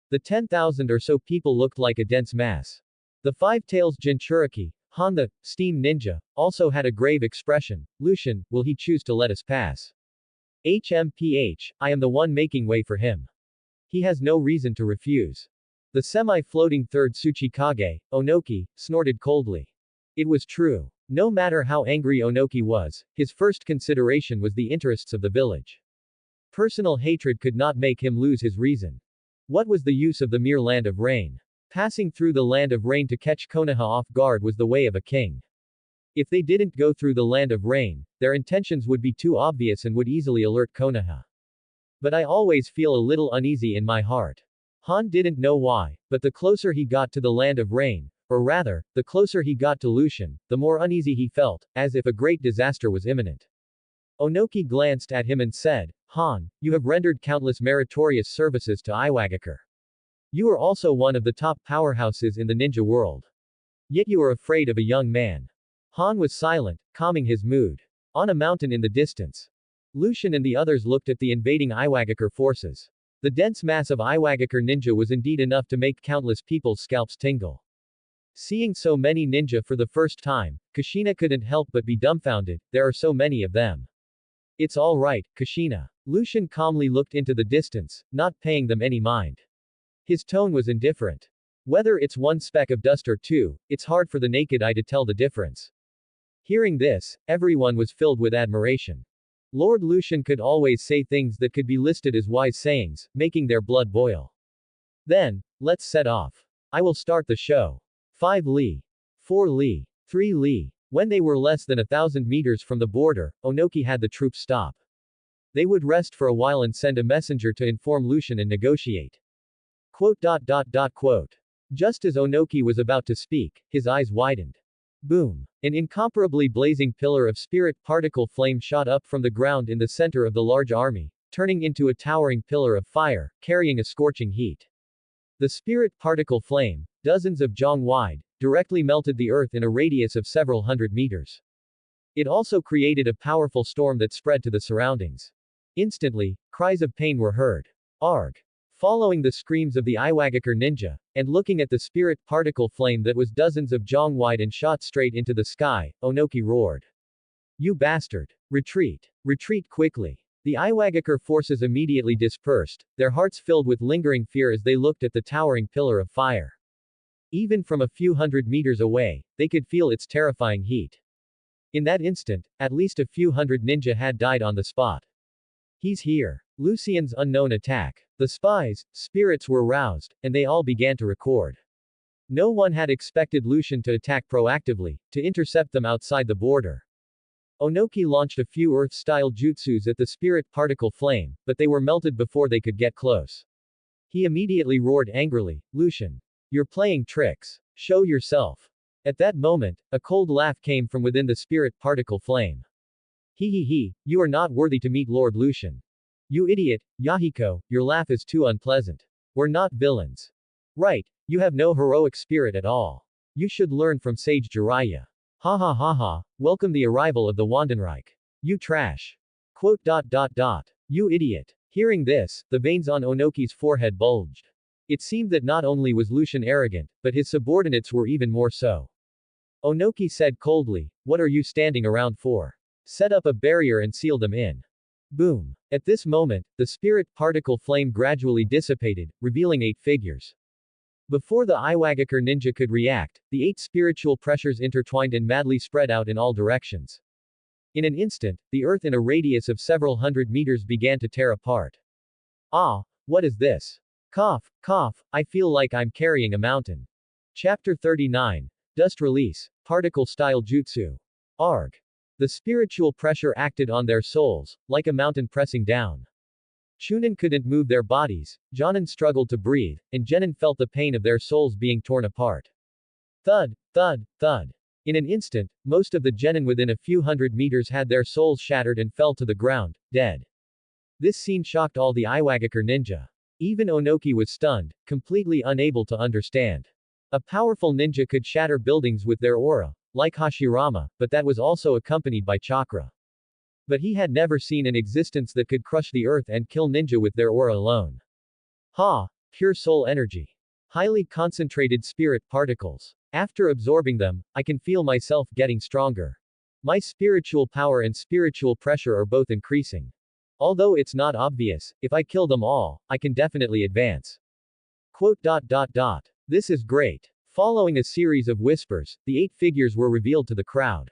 The 10,000 or so people looked like a dense mass. The Five-Tails Jinchuriki, Honda, Steam Ninja, also had a grave expression. Lucian, will he choose to let us pass? HMPH, I am the one making way for him. He has no reason to refuse. The semi-floating third Tsuchikage, Onoki, snorted coldly. It was true. No matter how angry Onoki was, his first consideration was the interests of the village. Personal hatred could not make him lose his reason. What was the use of the mere land of rain? Passing through the land of rain to catch Konoha off guard was the way of a king. If they didn't go through the land of rain, their intentions would be too obvious and would easily alert Konoha. But I always feel a little uneasy in my heart. Han didn't know why, but the closer he got to the land of rain, or rather, the closer he got to Lucian, the more uneasy he felt, as if a great disaster was imminent. Onoki glanced at him and said, Han, you have rendered countless meritorious services to Yhwach. You are also one of the top powerhouses in the ninja world. Yet you are afraid of a young man. Han was silent, calming his mood. On a mountain in the distance, Lucian and the others looked at the invading Yhwach forces. The dense mass of Yhwach ninja was indeed enough to make countless people's scalps tingle. Seeing so many ninja for the first time, Kushina couldn't help but be dumbfounded. There are so many of them. It's all right, Kushina. Lucian calmly looked into the distance, not paying them any mind. His tone was indifferent. Whether it's one speck of dust or two, it's hard for the naked eye to tell the difference. Hearing this, everyone was filled with admiration. Lord Lucian could always say things that could be listed as wise sayings, making their blood boil. Then, let's set off. I will start the show. 5 li. 4 li. 3 li. When they were less than 1,000 meters from the border, Onoki had the troops stop. They would rest for a while and send a messenger to inform Lucian and negotiate. Quote. Just as Onoki was about to speak, his eyes widened. Boom. An incomparably blazing pillar of spirit particle flame shot up from the ground in the center of the large army, turning into a towering pillar of fire, carrying a scorching heat. The spirit particle flame, dozens of zhang wide, directly melted the earth in a radius of several hundred meters. It also created a powerful storm that spread to the surroundings. Instantly, cries of pain were heard. Arg. Following the screams of the Yhwach ninja, and looking at the spirit particle flame that was dozens of zhang wide and shot straight into the sky, Onoki roared. You bastard! Retreat! Retreat quickly! The Yhwach forces immediately dispersed, their hearts filled with lingering fear as they looked at the towering pillar of fire. Even from a few hundred meters away, they could feel its terrifying heat. In that instant, at least a few hundred ninja had died on the spot. He's here. Lucian's unknown attack. The spies, spirits were roused, and they all began to record. No one had expected Lucian to attack proactively, to intercept them outside the border. Onoki launched a few Earth-style jutsus at the spirit particle flame, but they were melted before they could get close. He immediately roared angrily, Lucian. You're playing tricks. Show yourself. At that moment, a cold laugh came from within the spirit particle flame. You are not worthy to meet Lord Lucian. You idiot, Yahiko, your laugh is too unpleasant. We're not villains. Right, you have no heroic spirit at all. You should learn from Sage Jiraiya. Ha ha ha ha, welcome the arrival of the Wandenreich. You trash. Quote. You idiot. Hearing this, the veins on Onoki's forehead bulged. It seemed that not only was Lucian arrogant, but his subordinates were even more so. Onoki said coldly, what are you standing around for? Set up a barrier and seal them in. Boom. At this moment, the spirit particle flame gradually dissipated, revealing 8 figures. Before the Yhwach ninja could react, the 8 spiritual pressures intertwined and madly spread out in all directions. In an instant, the earth in a radius of several hundred meters began to tear apart. Ah, what is this? Cough, cough, I feel like I'm carrying a mountain. Chapter 39. Dust Release, Particle Style Jutsu. Arg. The spiritual pressure acted on their souls, like a mountain pressing down. Chunin couldn't move their bodies, Jonin struggled to breathe, and Genin felt the pain of their souls being torn apart. Thud, thud, thud. In an instant, most of the Genin within a few hundred meters had their souls shattered and fell to the ground, dead. This scene shocked all the Yhwach ninja. Even Onoki was stunned, completely unable to understand. A powerful ninja could shatter buildings with their aura, like Hashirama, but that was also accompanied by chakra. But he had never seen an existence that could crush the earth and kill ninja with their aura alone. Ha! Pure soul energy. Highly concentrated spirit particles. After absorbing them, I can feel myself getting stronger. My spiritual power and spiritual pressure are both increasing. Although it's not obvious, if I kill them all, I can definitely advance. Quote. This is great. Following a series of whispers, the 8 figures were revealed to the crowd.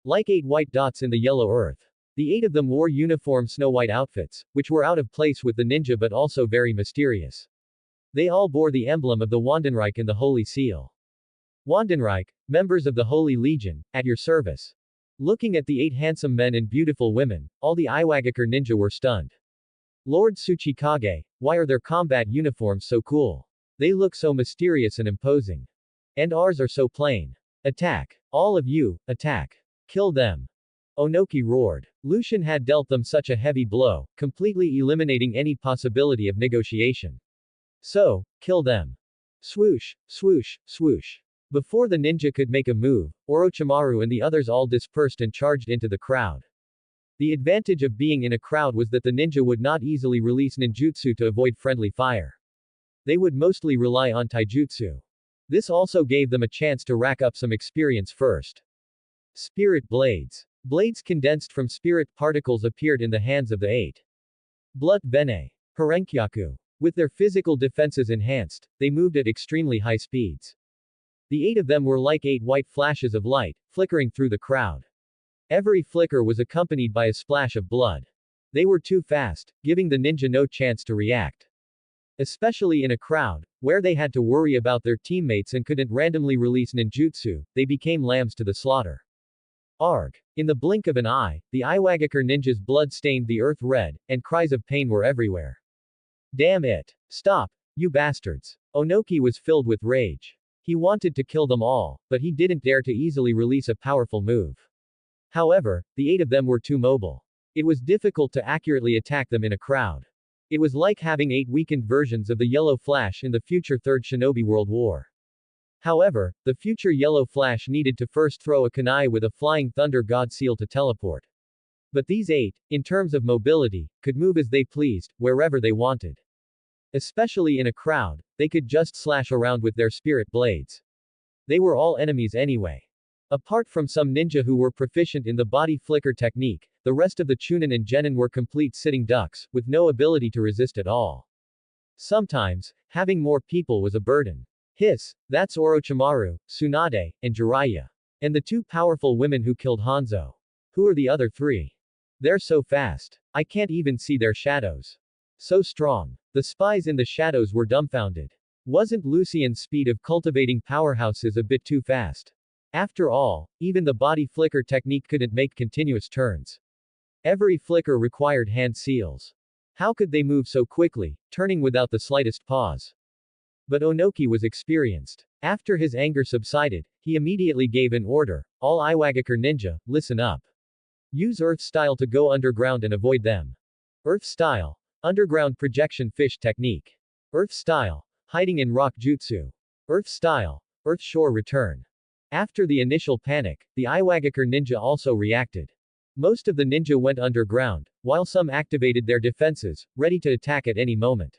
Like 8 white dots in the yellow earth. The 8 of them wore uniform snow-white outfits, which were out of place with the ninja but also very mysterious. They all bore the emblem of the Wandenreich and the Holy Seal. Wandenreich, members of the Holy Legion, at your service. Looking at the 8 handsome men and beautiful women, all the Yhwach ninja were stunned. Lord Tsuchikage, why are their combat uniforms so cool? They look so mysterious and imposing. And ours are so plain. Attack. All of you, attack. Kill them. Onoki roared. Lucian had dealt them such a heavy blow, completely eliminating any possibility of negotiation. So, kill them. Swoosh, swoosh, swoosh. Before the ninja could make a move, Orochimaru and the others all dispersed and charged into the crowd. The advantage of being in a crowd was that the ninja would not easily release ninjutsu to avoid friendly fire. They would mostly rely on taijutsu. This also gave them a chance to rack up some experience first. Spirit blades. Blades condensed from spirit particles appeared in the hands of the eight. Blood Bene. Hōgyoku. With their physical defenses enhanced, they moved at extremely high speeds. The eight of them were like 8 white flashes of light, flickering through the crowd. Every flicker was accompanied by a splash of blood. They were too fast, giving the ninja no chance to react. Especially in a crowd, where they had to worry about their teammates and couldn't randomly release ninjutsu, they became lambs to the slaughter. Arg. In the blink of an eye, the Yhwach ninja's blood stained the earth red, and cries of pain were everywhere. Damn it. Stop, you bastards. Onoki was filled with rage. He wanted to kill them all, but he didn't dare to easily release a powerful move. However, the 8 of them were too mobile. It was difficult to accurately attack them in a crowd. It was like having 8 weakened versions of the Yellow Flash in the future Third Shinobi World War. However, the future Yellow Flash needed to first throw a kunai with a flying thunder god seal to teleport. But these 8, in terms of mobility, could move as they pleased, wherever they wanted. Especially in a crowd, they could just slash around with their spirit blades. They were all enemies anyway. Apart from some ninja who were proficient in the body flicker technique, the rest of the Chunin and Genin were complete sitting ducks, with no ability to resist at all. Sometimes, having more people was a burden. Hiss, that's Orochimaru, Tsunade, and Jiraiya. And the 2 powerful women who killed Hanzo. Who are the other 3? They're so fast. I can't even see their shadows. So strong. The spies in the shadows were dumbfounded. Wasn't Lucian's speed of cultivating powerhouses a bit too fast? After all, even the body flicker technique couldn't make continuous turns. Every flicker required hand seals. How could they move so quickly, turning without the slightest pause? But Onoki was experienced. After his anger subsided, he immediately gave an order, all Yhwach ninja, listen up. Use Earth Style to go underground and avoid them. Earth Style. Underground projection fish technique. Earth Style. Hiding in rock jutsu. Earth Style. Earth Shore return. After the initial panic, the Yhwach ninja also reacted. Most of the ninja went underground, while some activated their defenses, ready to attack at any moment.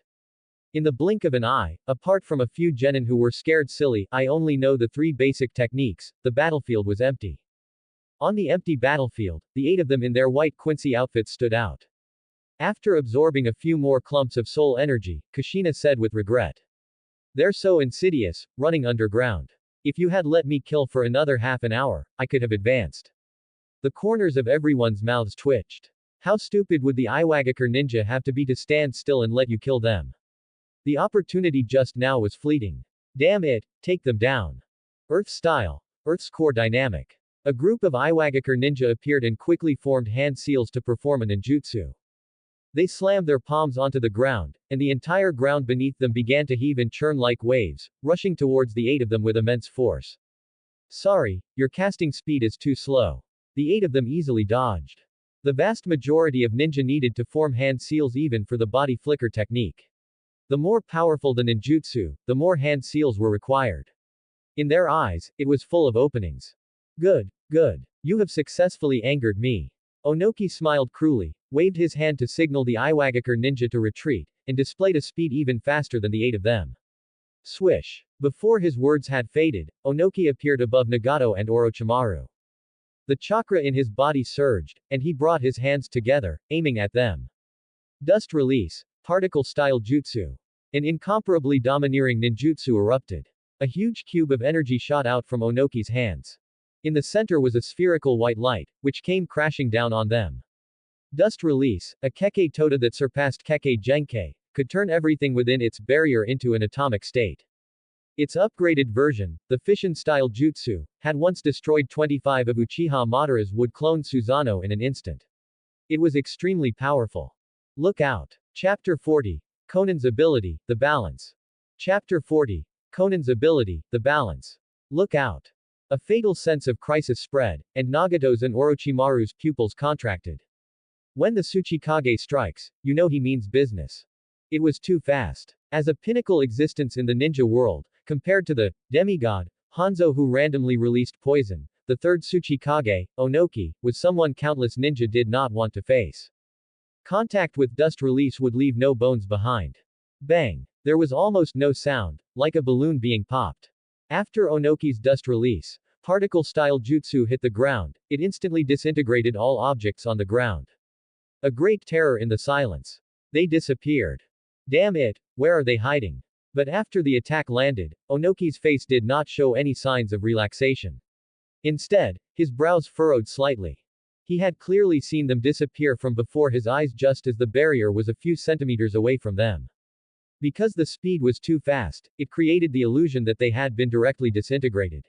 In the blink of an eye, apart from a few genin who were scared silly, I only know the 3 basic techniques, the battlefield was empty. On the empty battlefield, the 8 of them in their white Quincy outfits stood out. After absorbing a few more clumps of soul energy, Kushina said with regret. They're so insidious, running underground. If you had let me kill for another half an hour, I could have advanced. The corners of everyone's mouths twitched. How stupid would the Yhwach ninja have to be to stand still and let you kill them? The opportunity just now was fleeting. Damn it, take them down. Earth Style. Earth's core dynamic. A group of Yhwach ninja appeared and quickly formed hand seals to perform a ninjutsu. They slammed their palms onto the ground, and the entire ground beneath them began to heave and churn like waves, rushing towards the 8 of them with immense force. Sorry, your casting speed is too slow. The 8 of them easily dodged. The vast majority of ninja needed to form hand seals even for the body flicker technique. The more powerful the ninjutsu, the more hand seals were required. In their eyes, it was full of openings. Good, good. You have successfully angered me. Onoki smiled cruelly, waved his hand to signal the Yhwach ninja to retreat, and displayed a speed even faster than the 8 of them. Swish. Before his words had faded, Onoki appeared above Nagato and Orochimaru. The chakra in his body surged, and he brought his hands together, aiming at them. Dust release. Particle-style jutsu. An incomparably domineering ninjutsu erupted. A huge cube of energy shot out from Onoki's hands. In the center was a spherical white light, which came crashing down on them. Dust release, a Kekkei Tota that surpassed Kekkei Genkei, could turn everything within its barrier into an atomic state. Its upgraded version, the Fission-style jutsu, had once destroyed 25 of Uchiha Madara's would clone Susanoo in an instant. It was extremely powerful. Look out. Chapter 40. Conan's ability, the balance. Chapter 40. Conan's ability, the balance. Look out. A fatal sense of crisis spread, and Nagato's and Orochimaru's pupils contracted. When the Tsuchikage strikes, you know he means business. It was too fast. As a pinnacle existence in the ninja world, compared to the demigod, Hanzo who randomly released poison, the third Tsuchikage, Onoki, was someone countless ninja did not want to face. Contact with dust release would leave no bones behind. Bang! There was almost no sound, like a balloon being popped. After Onoki's dust release, particle-style jutsu hit the ground, it instantly disintegrated all objects on the ground. A great terror in the silence. They disappeared. Damn it, where are they hiding? But after the attack landed, Onoki's face did not show any signs of relaxation. Instead, his brows furrowed slightly. He had clearly seen them disappear from before his eyes just as the barrier was a few centimeters away from them. Because the speed was too fast, it created the illusion that they had been directly disintegrated.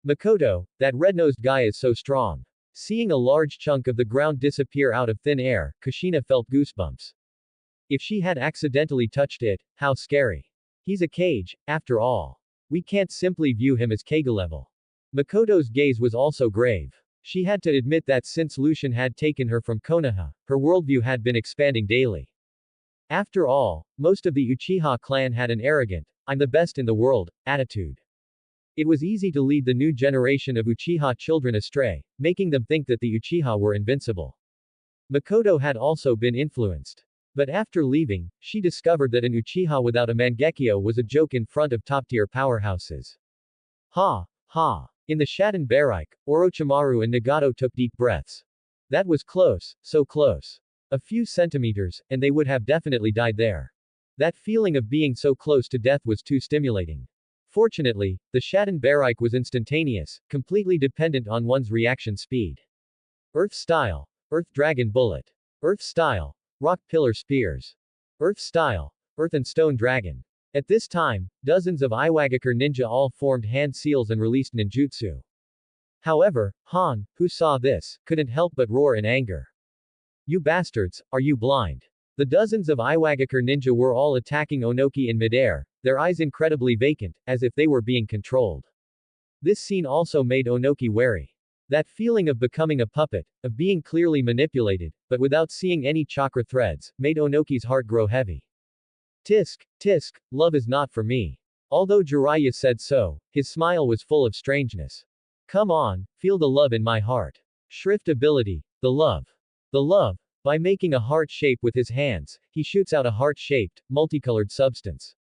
Makoto, that red-nosed guy is so strong. Seeing a large chunk of the ground disappear out of thin air, Kushina felt goosebumps. If she had accidentally touched it, how scary. He's a Kage, after all. We can't simply view him as Kage level. Makoto's gaze was also grave. She had to admit that since Lucian had taken her from Konoha, her worldview had been expanding daily. After all, most of the Uchiha clan had an arrogant, I'm the best in the world, attitude. It was easy to lead the new generation of Uchiha children astray, making them think that the Uchiha were invincible. Makoto had also been influenced. But after leaving, she discovered that an Uchiha without a Mangekyo was a joke in front of top-tier powerhouses. Ha! Ha! In the Shaden Barike, Orochimaru and Nagato took deep breaths. That was close, so close. A few centimeters, and they would have definitely died there. That feeling of being so close to death was too stimulating. Fortunately, the Shaden Barike was instantaneous, completely dependent on one's reaction speed. Earth Style. Earth Dragon Bullet. Earth Style. Rock Pillar Spears. Earth Style. Earth and Stone Dragon. At this time, dozens of Iwagakure ninja all formed hand seals and released ninjutsu. However, Han, who saw this, couldn't help but roar in anger. You bastards, are you blind? The dozens of Iwagakure ninja were all attacking Onoki in midair, their eyes incredibly vacant, as if they were being controlled. This scene also made Onoki wary. That feeling of becoming a puppet, of being clearly manipulated, but without seeing any chakra threads, made Onoki's heart grow heavy. Tisk, tisk, love is not for me. Although Jiraiya said so, his smile was full of strangeness. Come on, feel the love in my heart. Shrift ability, the love. The love. By making a heart shape with his hands, he shoots out a heart-shaped, multicolored substance.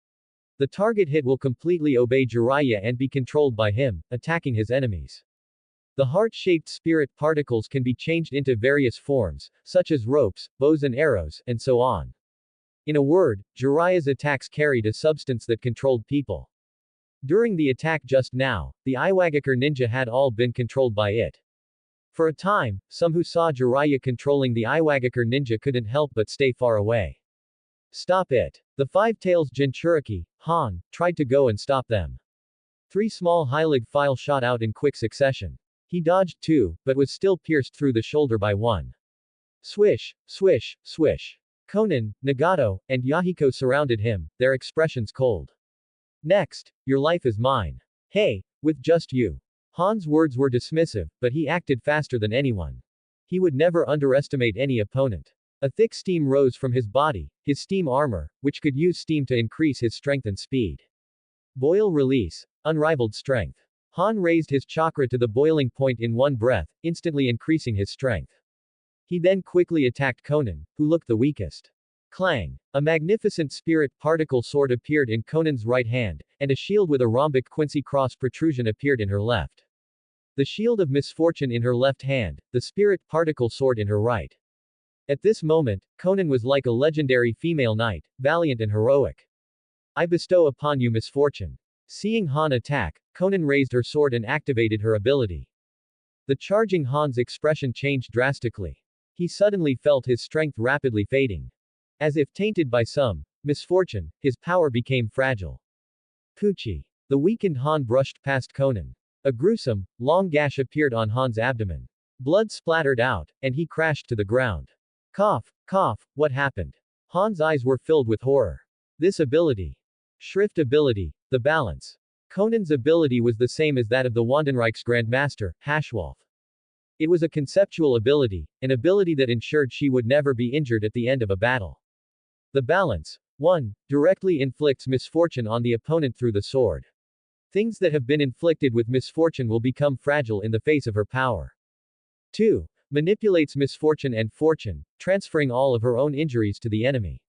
The target hit will completely obey Jiraiya and be controlled by him, attacking his enemies. The heart-shaped spirit particles can be changed into various forms, such as ropes, bows and arrows, and so on. In a word, Jiraiya's attacks carried a substance that controlled people. During the attack just now, the Iwagakure ninja had all been controlled by it. For a time, some who saw Jiraiya controlling the Yhwach ninja couldn't help but stay far away. Stop it. The Five-Tails Jinchuriki, Han, tried to go and stop them. 3 small Heilig file shot out in quick succession. He dodged 2, but was still pierced through the shoulder by 1. Swish, swish, swish. Konan, Nagato, and Yahiko surrounded him, their expressions cold. Next, your life is mine. Hey, with just you. Han's words were dismissive, but he acted faster than anyone. He would never underestimate any opponent. A thick steam rose from his body, his steam armor, which could use steam to increase his strength and speed. Boil release. Unrivaled strength. Han raised his chakra to the boiling point in one breath, instantly increasing his strength. He then quickly attacked Konan, who looked the weakest. Clang! A magnificent spirit particle sword appeared in Konan's right hand, and a shield with a rhombic Quincy cross protrusion appeared in her left. The shield of misfortune in her left hand, the spirit particle sword in her right. At this moment, Konan was like a legendary female knight, valiant and heroic. I bestow upon you misfortune. Seeing Han attack, Konan raised her sword and activated her ability. The charging Han's expression changed drastically. He suddenly felt his strength rapidly fading. As if tainted by some misfortune, his power became fragile. Poochie. The weakened Han brushed past Konan. A gruesome, long gash appeared on Han's abdomen. Blood splattered out, and he crashed to the ground. Cough, cough, what happened? Han's eyes were filled with horror. This ability. Shrift ability, the balance. Conan's ability was the same as that of the Wandenreich's Grandmaster, Hashwolf. It was a conceptual ability, an ability that ensured she would never be injured at the end of a battle. The balance. 1. Directly inflicts misfortune on the opponent through the sword. Things that have been inflicted with misfortune will become fragile in the face of her power. 2. Manipulates misfortune and fortune, transferring all of her own injuries to the enemy.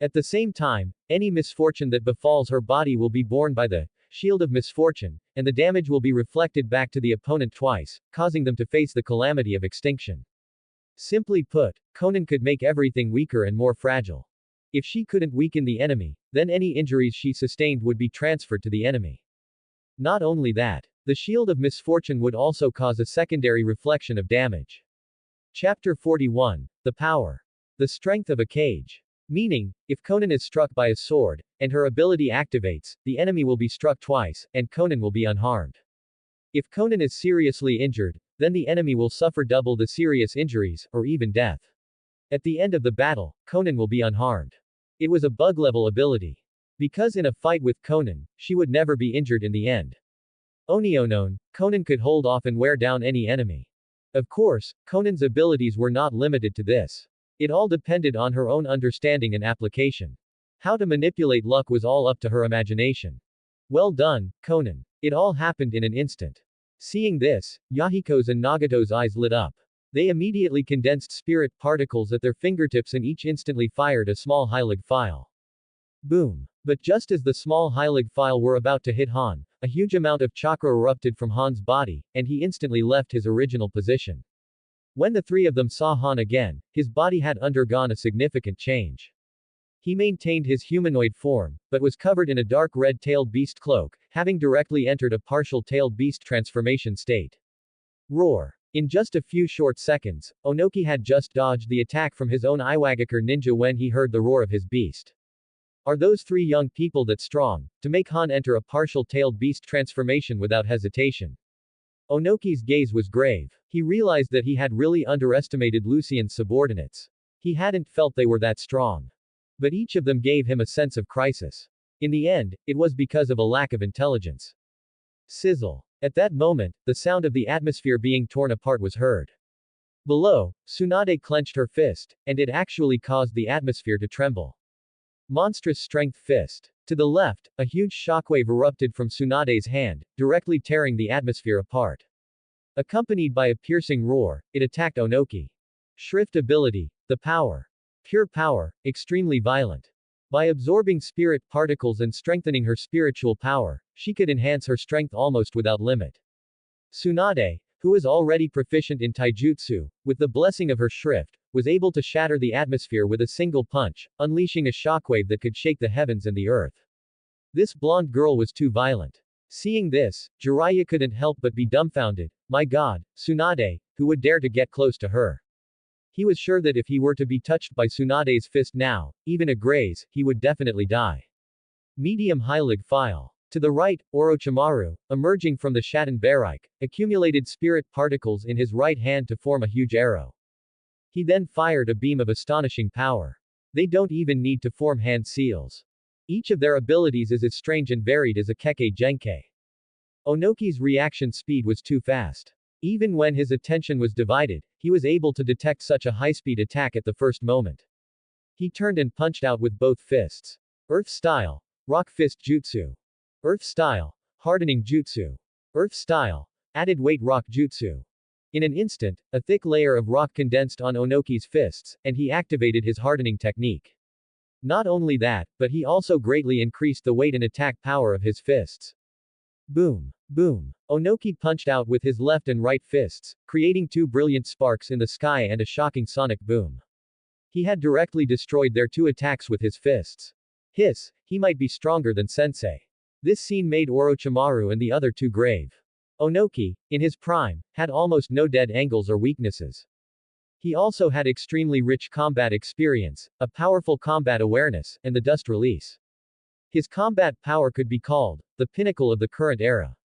At the same time, any misfortune that befalls her body will be borne by the shield of misfortune, and the damage will be reflected back to the opponent twice, causing them to face the calamity of extinction. Simply put, Conan could make everything weaker and more fragile. If she couldn't weaken the enemy, then any injuries she sustained would be transferred to the enemy. Not only that, the shield of misfortune would also cause a secondary reflection of damage. Chapter 41. The Power. The Strength of a Cage. Meaning, if Conan is struck by a sword, and her ability activates, the enemy will be struck twice, and Conan will be unharmed. If Conan is seriously injured, then the enemy will suffer double the serious injuries, or even death. At the end of the battle, Conan will be unharmed. It was a bug-level ability. Because in a fight with Conan, she would never be injured in the end. Onionon, Conan could hold off and wear down any enemy. Of course, Conan's abilities were not limited to this. It all depended on her own understanding and application. How to manipulate luck was all up to her imagination. Well done, Conan. It all happened in an instant. Seeing this, Yahiko's and Nagato's eyes lit up. They immediately condensed spirit particles at their fingertips and each instantly fired a small Heilig file. Boom. But just as the small Heilig file were about to hit Han, a huge amount of chakra erupted from Han's body, and he instantly left his original position. When the three of them saw Han again, his body had undergone a significant change. He maintained his humanoid form, but was covered in a dark red-tailed beast cloak, having directly entered a partial tailed beast transformation state. Roar. In just a few short seconds, Onoki had just dodged the attack from his own Iwagakure ninja when he heard the roar of his beast. Are those three young people that strong, to make Han enter a partial tailed beast transformation without hesitation? Onoki's gaze was grave. He realized that he had really underestimated Lucian's subordinates. He hadn't felt they were that strong. But each of them gave him a sense of crisis. In the end, it was because of a lack of intelligence. Sizzle. At that moment, the sound of the atmosphere being torn apart was heard. Below, Tsunade clenched her fist, and it actually caused the atmosphere to tremble. Monstrous strength fist. To the left, a huge shockwave erupted from Tsunade's hand, directly tearing the atmosphere apart. Accompanied by a piercing roar, it attacked Onoki. Shrift ability. The power. Pure power, extremely violent. By absorbing spirit particles and strengthening her spiritual power, she could enhance her strength almost without limit. Tsunade, who was already proficient in taijutsu, with the blessing of her shrift, was able to shatter the atmosphere with a single punch, unleashing a shockwave that could shake the heavens and the earth. This blonde girl was too violent. Seeing this, Jiraiya couldn't help but be dumbfounded. My god, Tsunade, who would dare to get close to her? He was sure that if he were to be touched by Tsunade's fist now, even a graze, he would definitely die. Medium Heilig file. To the right, Orochimaru, emerging from the Shatten Bereich, accumulated spirit particles in his right hand to form a huge arrow. He then fired a beam of astonishing power. They don't even need to form hand seals. Each of their abilities is as strange and varied as a Kekkei Genkai. Onoki's reaction speed was too fast. Even when his attention was divided, he was able to detect such a high-speed attack at the first moment. He turned and punched out with both fists. Earth Style. Rock Fist Jutsu. Earth Style. Hardening Jutsu. Earth Style. Added Weight Rock Jutsu. In an instant, a thick layer of rock condensed on Onoki's fists, and he activated his hardening technique. Not only that, but he also greatly increased the weight and attack power of his fists. Boom. Boom. Onoki punched out with his left and right fists, creating two brilliant sparks in the sky and a shocking sonic boom. He had directly destroyed their two attacks with his fists. Hiss, he might be stronger than Sensei. This scene made Orochimaru and the other two grave. Onoki, in his prime, had almost no dead angles or weaknesses. He also had extremely rich combat experience, a powerful combat awareness, and the dust release. His combat power could be called the pinnacle of the current era.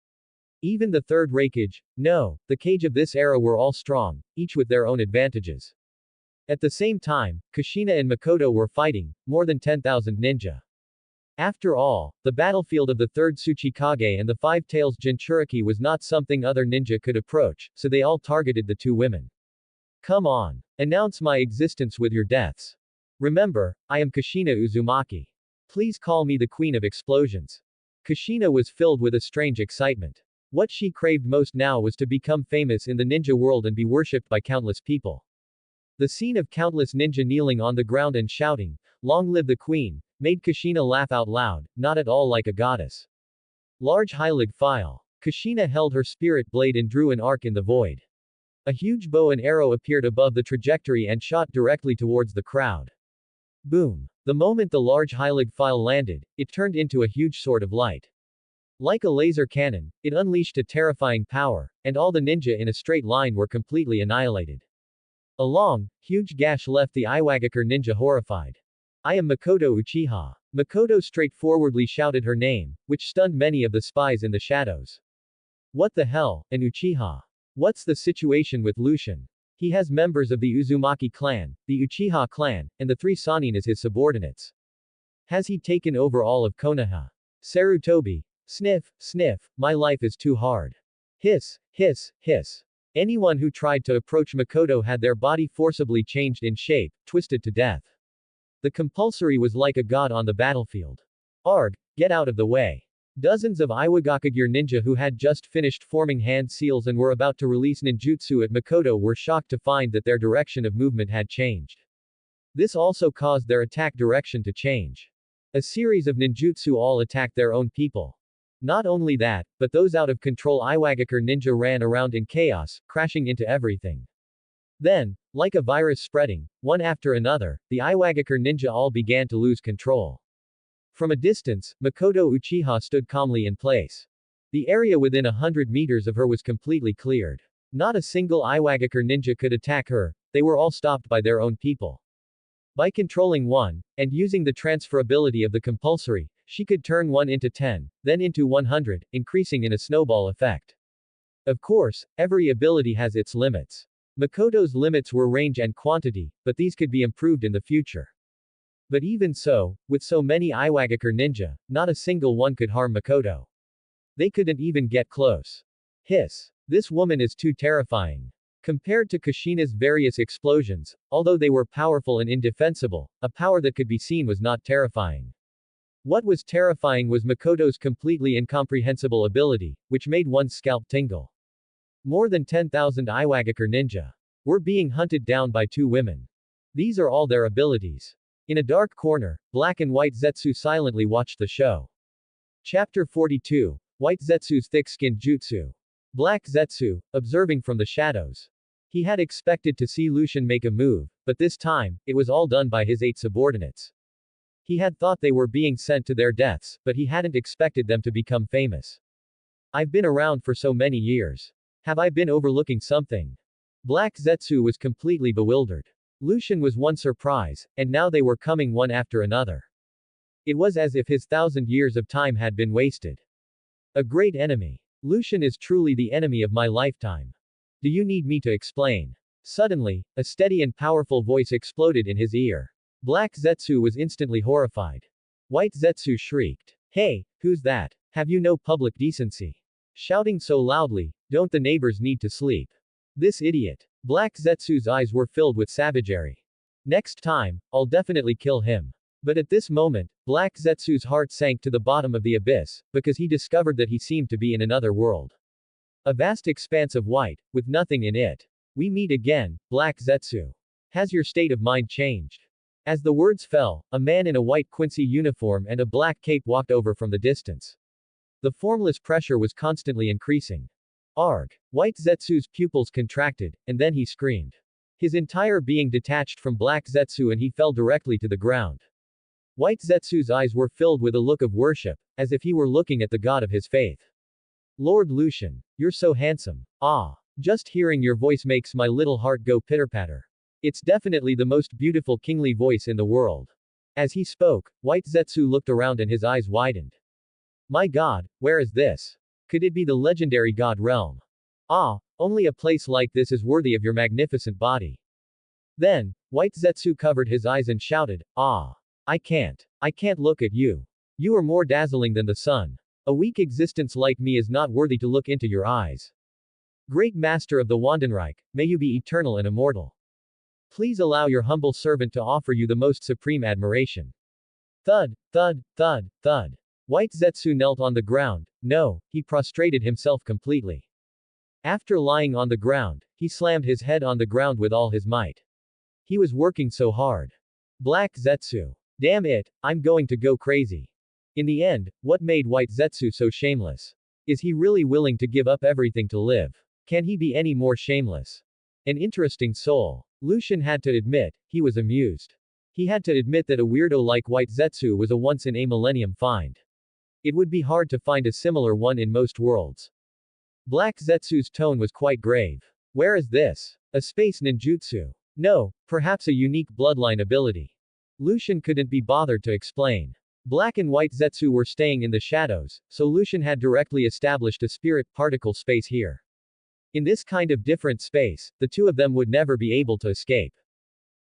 Even the third Raikage, no, the Kage of this era were all strong, each with their own advantages. At the same time, Kushina and Makoto were fighting, more than 10,000 ninja. After all, the battlefield of the third Tsuchikage and the Five-Tails Jinchuriki was not something other ninja could approach, so they all targeted the two women. Come on. Announce my existence with your deaths. Remember, I am Kushina Uzumaki. Please call me the Queen of Explosions. Kushina was filled with a strange excitement. What she craved most now was to become famous in the ninja world and be worshipped by countless people. The scene of countless ninja kneeling on the ground and shouting, "Long live the Queen," made Kushina laugh out loud, not at all like a goddess. Large Heilig file. Kushina held her spirit blade and drew an arc in the void. A huge bow and arrow appeared above the trajectory and shot directly towards the crowd. Boom. The moment the large Heilig file landed, it turned into a huge sword of light. Like a laser cannon, it unleashed a terrifying power, and all the ninja in a straight line were completely annihilated. A long, huge gash left the Yhwach ninja horrified. I am Makoto Uchiha. Makoto straightforwardly shouted her name, which stunned many of the spies in the shadows. What the hell, an Uchiha? What's the situation with Lucian? He has members of the Uzumaki clan, the Uchiha clan, and the three Sannin as his subordinates. Has he taken over all of Konoha? Sarutobi. Sniff, sniff, my life is too hard. Hiss, hiss, hiss. Anyone who tried to approach Makoto had their body forcibly changed in shape, twisted to death. The compulsory was like a god on the battlefield. Arg, get out of the way. Dozens of Iwagakage ninja who had just finished forming hand seals and were about to release ninjutsu at Makoto were shocked to find that their direction of movement had changed. This also caused their attack direction to change. A series of ninjutsu all attacked their own people. Not only that, but those out of control Iwagakage ninja ran around in chaos, crashing into everything. Then, like a virus spreading, one after another, the Yhwach ninja all began to lose control. From a distance, Makoto Uchiha stood calmly in place. The area within 100 meters of her was completely cleared. Not a single Yhwach ninja could attack her, they were all stopped by their own people. By controlling one, and using the transferability of the compulsory, she could turn 1 into 10, then into 100, increasing in a snowball effect. Of course, every ability has its limits. Makoto's limits were range and quantity, but these could be improved in the future. But even so, with so many Yhwach ninja, not a single one could harm Makoto. They couldn't even get close. Hiss. This woman is too terrifying. Compared to Kushina's various explosions, although they were powerful and indefensible, a power that could be seen was not terrifying. What was terrifying was Makoto's completely incomprehensible ability, which made one's scalp tingle. More than 10,000 Yhwach ninja were being hunted down by two women. These are all their abilities. In a dark corner, Black and White Zetsu silently watched the show. Chapter 42. White Zetsu's Thick-Skinned Jutsu. Black Zetsu, observing from the shadows. He had expected to see Lucian make a move, but this time, it was all done by his 8 subordinates. He had thought they were being sent to their deaths, but he hadn't expected them to become famous. I've been around for so many years. Have I been overlooking something? Black Zetsu was completely bewildered. Lucian was one surprise, and now they were coming one after another. It was as if his 1,000 years of time had been wasted. A great enemy. Lucian is truly the enemy of my lifetime. Do you need me to explain? Suddenly, a steady and powerful voice exploded in his ear. Black Zetsu was instantly horrified. White Zetsu shrieked. Hey, who's that? Have you no public decency? Shouting so loudly, don't the neighbors need to sleep? This idiot. Black Zetsu's eyes were filled with savagery. Next time, I'll definitely kill him. But at this moment, Black Zetsu's heart sank to the bottom of the abyss, because he discovered that he seemed to be in another world. A vast expanse of white, with nothing in it. We meet again, Black Zetsu. Has your state of mind changed? As the words fell, a man in a white Quincy uniform and a black cape walked over from the distance. The formless pressure was constantly increasing. Arg. White Zetsu's pupils contracted, and then he screamed. His entire being detached from Black Zetsu and he fell directly to the ground. White Zetsu's eyes were filled with a look of worship, as if he were looking at the god of his faith. Lord Lucian, you're so handsome. Ah. Just hearing your voice makes my little heart go pitter-patter. It's definitely the most beautiful kingly voice in the world. As he spoke, White Zetsu looked around and his eyes widened. My god, where is this? Could it be the legendary god realm? Ah, only a place like this is worthy of your magnificent body. Then, White Zetsu covered his eyes and shouted, ah. I can't look at you. You are more dazzling than the sun. A weak existence like me is not worthy to look into your eyes. Great Master of the Wandenreich, may you be eternal and immortal. Please allow your humble servant to offer you the most supreme admiration. Thud, thud, thud, thud. White Zetsu knelt on the ground. No, he prostrated himself completely. After lying on the ground, he slammed his head on the ground with all his might. He was working so hard. Black Zetsu. Damn it, I'm going to go crazy. In the end, what made White Zetsu so shameless? Is he really willing to give up everything to live? Can he be any more shameless? An interesting soul. Lucian had to admit, he was amused. He had to admit that a weirdo like White Zetsu was a once-in-a-millennium find. It would be hard to find a similar one in most worlds. Black Zetsu's tone was quite grave. Where is this? A space ninjutsu? No, perhaps a unique bloodline ability. Lucian couldn't be bothered to explain. Black and White Zetsu were staying in the shadows, so Lucian had directly established a spirit particle space here. In this kind of different space, the two of them would never be able to escape.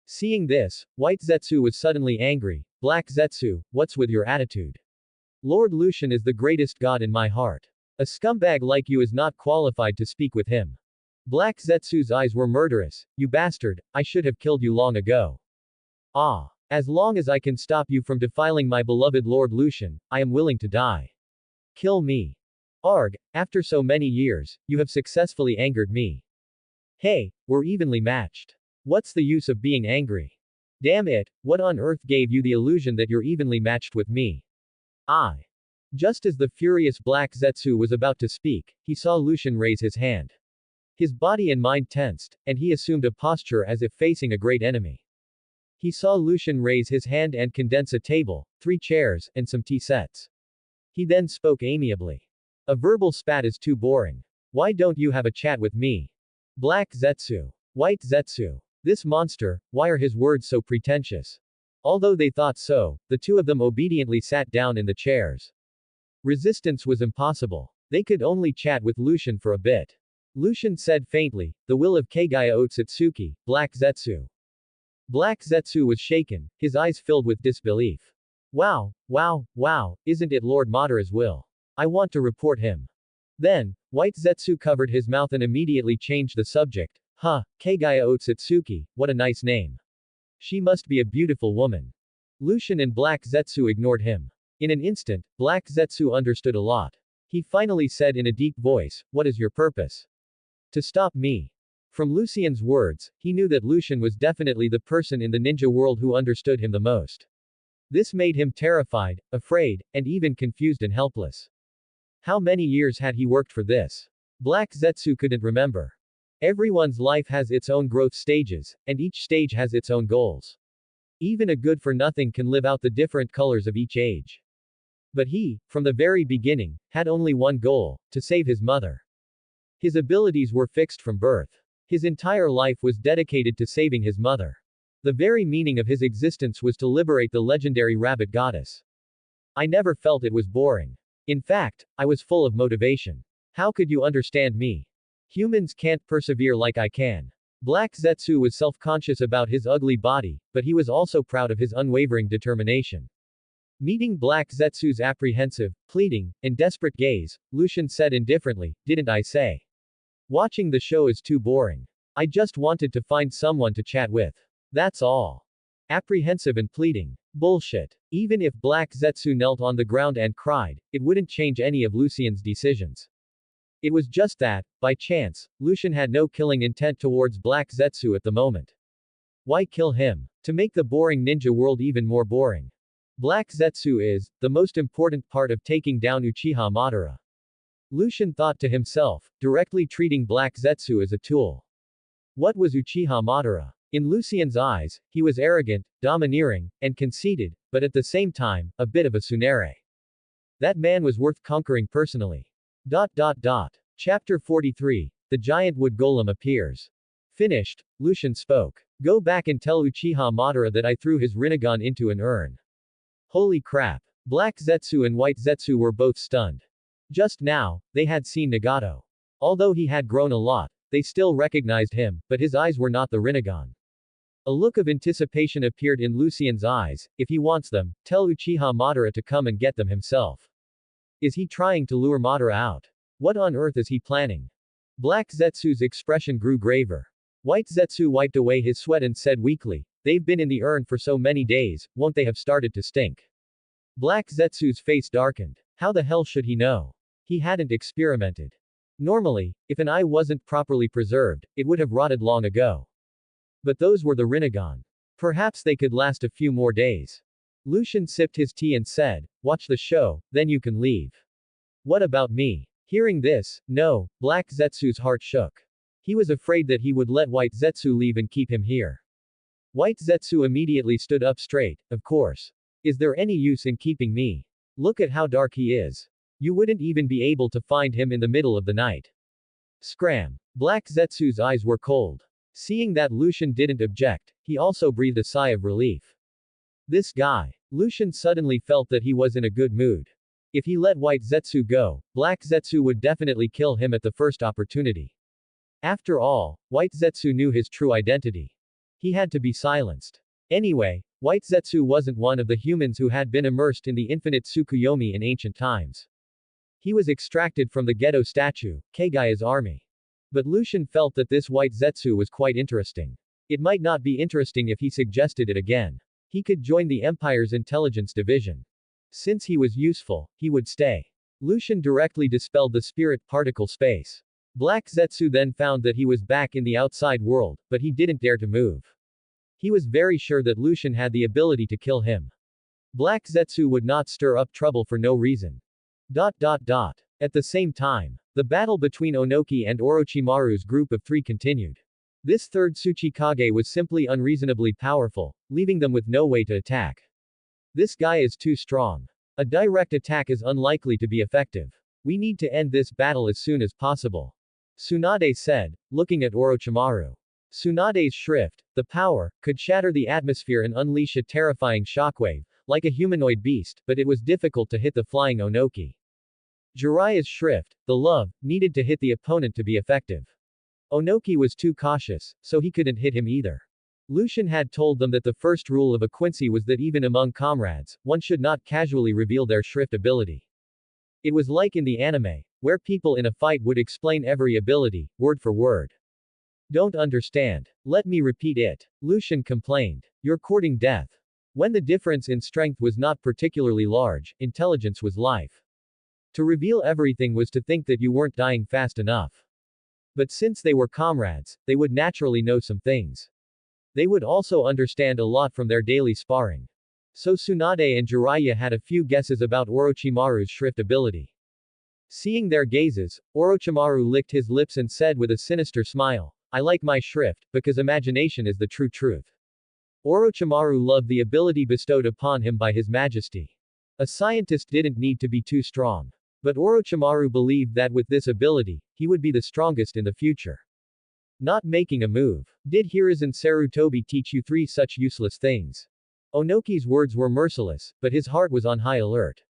Seeing this, White Zetsu was suddenly angry. Black Zetsu, what's with your attitude? Lord Lucian is the greatest god in my heart. A scumbag like you is not qualified to speak with him. Black Zetsu's eyes were murderous. You bastard, I should have killed you long ago. Ah. As long as I can stop you from defiling my beloved Lord Lucian, I am willing to die. Kill me. Arg, after so many years, you have successfully angered me. Hey, we're evenly matched. What's the use of being angry? Damn it, what on earth gave you the illusion that you're evenly matched with me? Just as the furious Black Zetsu was about to speak, he saw Lucian raise his hand. His body and mind tensed, and he assumed a posture as if facing a great enemy. He saw Lucian raise his hand and condense a table, 3 chairs, and some tea sets. He then spoke amiably. A verbal spat is too boring. Why don't you have a chat with me? Black Zetsu. White Zetsu. This monster, why are his words so pretentious? Although they thought so, the two of them obediently sat down in the chairs. Resistance was impossible. They could only chat with Lucian for a bit. Lucian said faintly, the will of Kagaya Otsutsuki, Black Zetsu. Black Zetsu was shaken, his eyes filled with disbelief. Wow, isn't it Lord Madara's will? I want to report him. Then, White Zetsu covered his mouth and immediately changed the subject. Kagaya Otsutsuki, what a nice name. She must be a beautiful woman. Lucian and Black Zetsu ignored him. In an instant, Black Zetsu understood a lot. He finally said in a deep voice, what is your purpose? To stop me. From Lucian's words, he knew that Lucian was definitely the person in the ninja world who understood him the most. This made him terrified, afraid, and even confused and helpless. How many years had he worked for this? Black Zetsu couldn't remember. Everyone's life has its own growth stages, and each stage has its own goals. Even a good-for-nothing can live out the different colors of each age. But he, from the very beginning, had only one goal, to save his mother. His abilities were fixed from birth. His entire life was dedicated to saving his mother. The very meaning of his existence was to liberate the legendary rabbit goddess. I never felt it was boring. In fact, I was full of motivation. How could you understand me? Humans can't persevere like I can. Black Zetsu was self-conscious about his ugly body, but he was also proud of his unwavering determination. Meeting Black Zetsu's apprehensive, pleading, and desperate gaze, Lucian said indifferently, didn't I say? Watching the show is too boring. I just wanted to find someone to chat with. That's all. Apprehensive and pleading. Bullshit. Even if Black Zetsu knelt on the ground and cried, it wouldn't change any of Lucian's decisions. It was just that, by chance, Lucian had no killing intent towards Black Zetsu at the moment. Why kill him? To make the boring ninja world even more boring. Black Zetsu is the most important part of taking down Uchiha Madara. Lucian thought to himself, directly treating Black Zetsu as a tool. What was Uchiha Madara? In Lucian's eyes, he was arrogant, domineering, and conceited, but at the same time, a bit of a tsundere. That man was worth conquering personally. Chapter 43. The giant wood golem appears. Finished, Lucian spoke. Go back and tell Uchiha Madara that I threw his Rinnegan into an urn. Holy crap. Black Zetsu and White Zetsu were both stunned. Just now, they had seen Nagato. Although he had grown a lot, they still recognized him, but his eyes were not the Rinnegan. A look of anticipation appeared in Lucian's eyes. If he wants them, tell Uchiha Madara to come and get them himself. Is he trying to lure Madara out? What on earth is he planning? Black Zetsu's expression grew graver. White Zetsu wiped away his sweat and said weakly, they've been in the urn for so many days, won't they have started to stink? Black Zetsu's face darkened. How the hell should he know? He hadn't experimented. Normally, if an eye wasn't properly preserved, it would have rotted long ago. But those were the Rinnegan. Perhaps they could last a few more days. Lucian sipped his tea and said, watch the show, then you can leave. What about me? Hearing this, no, Black Zetsu's heart shook. He was afraid that he would let White Zetsu leave and keep him here. White Zetsu immediately stood up straight, of course. Is there any use in keeping me? Look at how dark he is. You wouldn't even be able to find him in the middle of the night. Scram. Black Zetsu's eyes were cold. Seeing that Lucian didn't object, he also breathed a sigh of relief. This guy. Lucian suddenly felt that he was in a good mood. If he let White Zetsu go, Black Zetsu would definitely kill him at the first opportunity. After all, White Zetsu knew his true identity. He had to be silenced. Anyway, White Zetsu wasn't one of the humans who had been immersed in the infinite Tsukuyomi in ancient times. He was extracted from the Gedo statue, Kagaya's army. But Lucian felt that this White Zetsu was quite interesting. It might not be interesting if he suggested it again. He could join the Empire's intelligence division. Since he was useful, he would stay. Lucian directly dispelled the spirit particle space. Black Zetsu then found that he was back in the outside world, but he didn't dare to move. He was very sure that Lucian had the ability to kill him. Black Zetsu would not stir up trouble for no reason. At the same time, the battle between Onoki and Orochimaru's group of three continued. This third Tsuchikage was simply unreasonably powerful, leaving them with no way to attack. This guy is too strong. A direct attack is unlikely to be effective. We need to end this battle as soon as possible. Tsunade said, looking at Orochimaru. Tsunade's shrift, the power, could shatter the atmosphere and unleash a terrifying shockwave, like a humanoid beast, but it was difficult to hit the flying Onoki. Jiraiya's shrift, the love, needed to hit the opponent to be effective. Onoki was too cautious, so he couldn't hit him either. Lucian had told them that the first rule of a Quincy was that even among comrades, one should not casually reveal their shrift ability. It was like in the anime, where people in a fight would explain every ability, word for word. Don't understand. Let me repeat it. Lucian complained. You're courting death. When the difference in strength was not particularly large, intelligence was life. To reveal everything was to think that you weren't dying fast enough. But since they were comrades, they would naturally know some things. They would also understand a lot from their daily sparring. So Tsunade and Jiraiya had a few guesses about Orochimaru's shrift ability. Seeing their gazes, Orochimaru licked his lips and said with a sinister smile, I like my shrift, because imagination is the true truth. Orochimaru loved the ability bestowed upon him by His Majesty. A scientist didn't need to be too strong. But Orochimaru believed that with this ability, he would be the strongest in the future. Not making a move. Did Hiruzen Sarutobi teach you three such useless things? Onoki's words were merciless, but his heart was on high alert.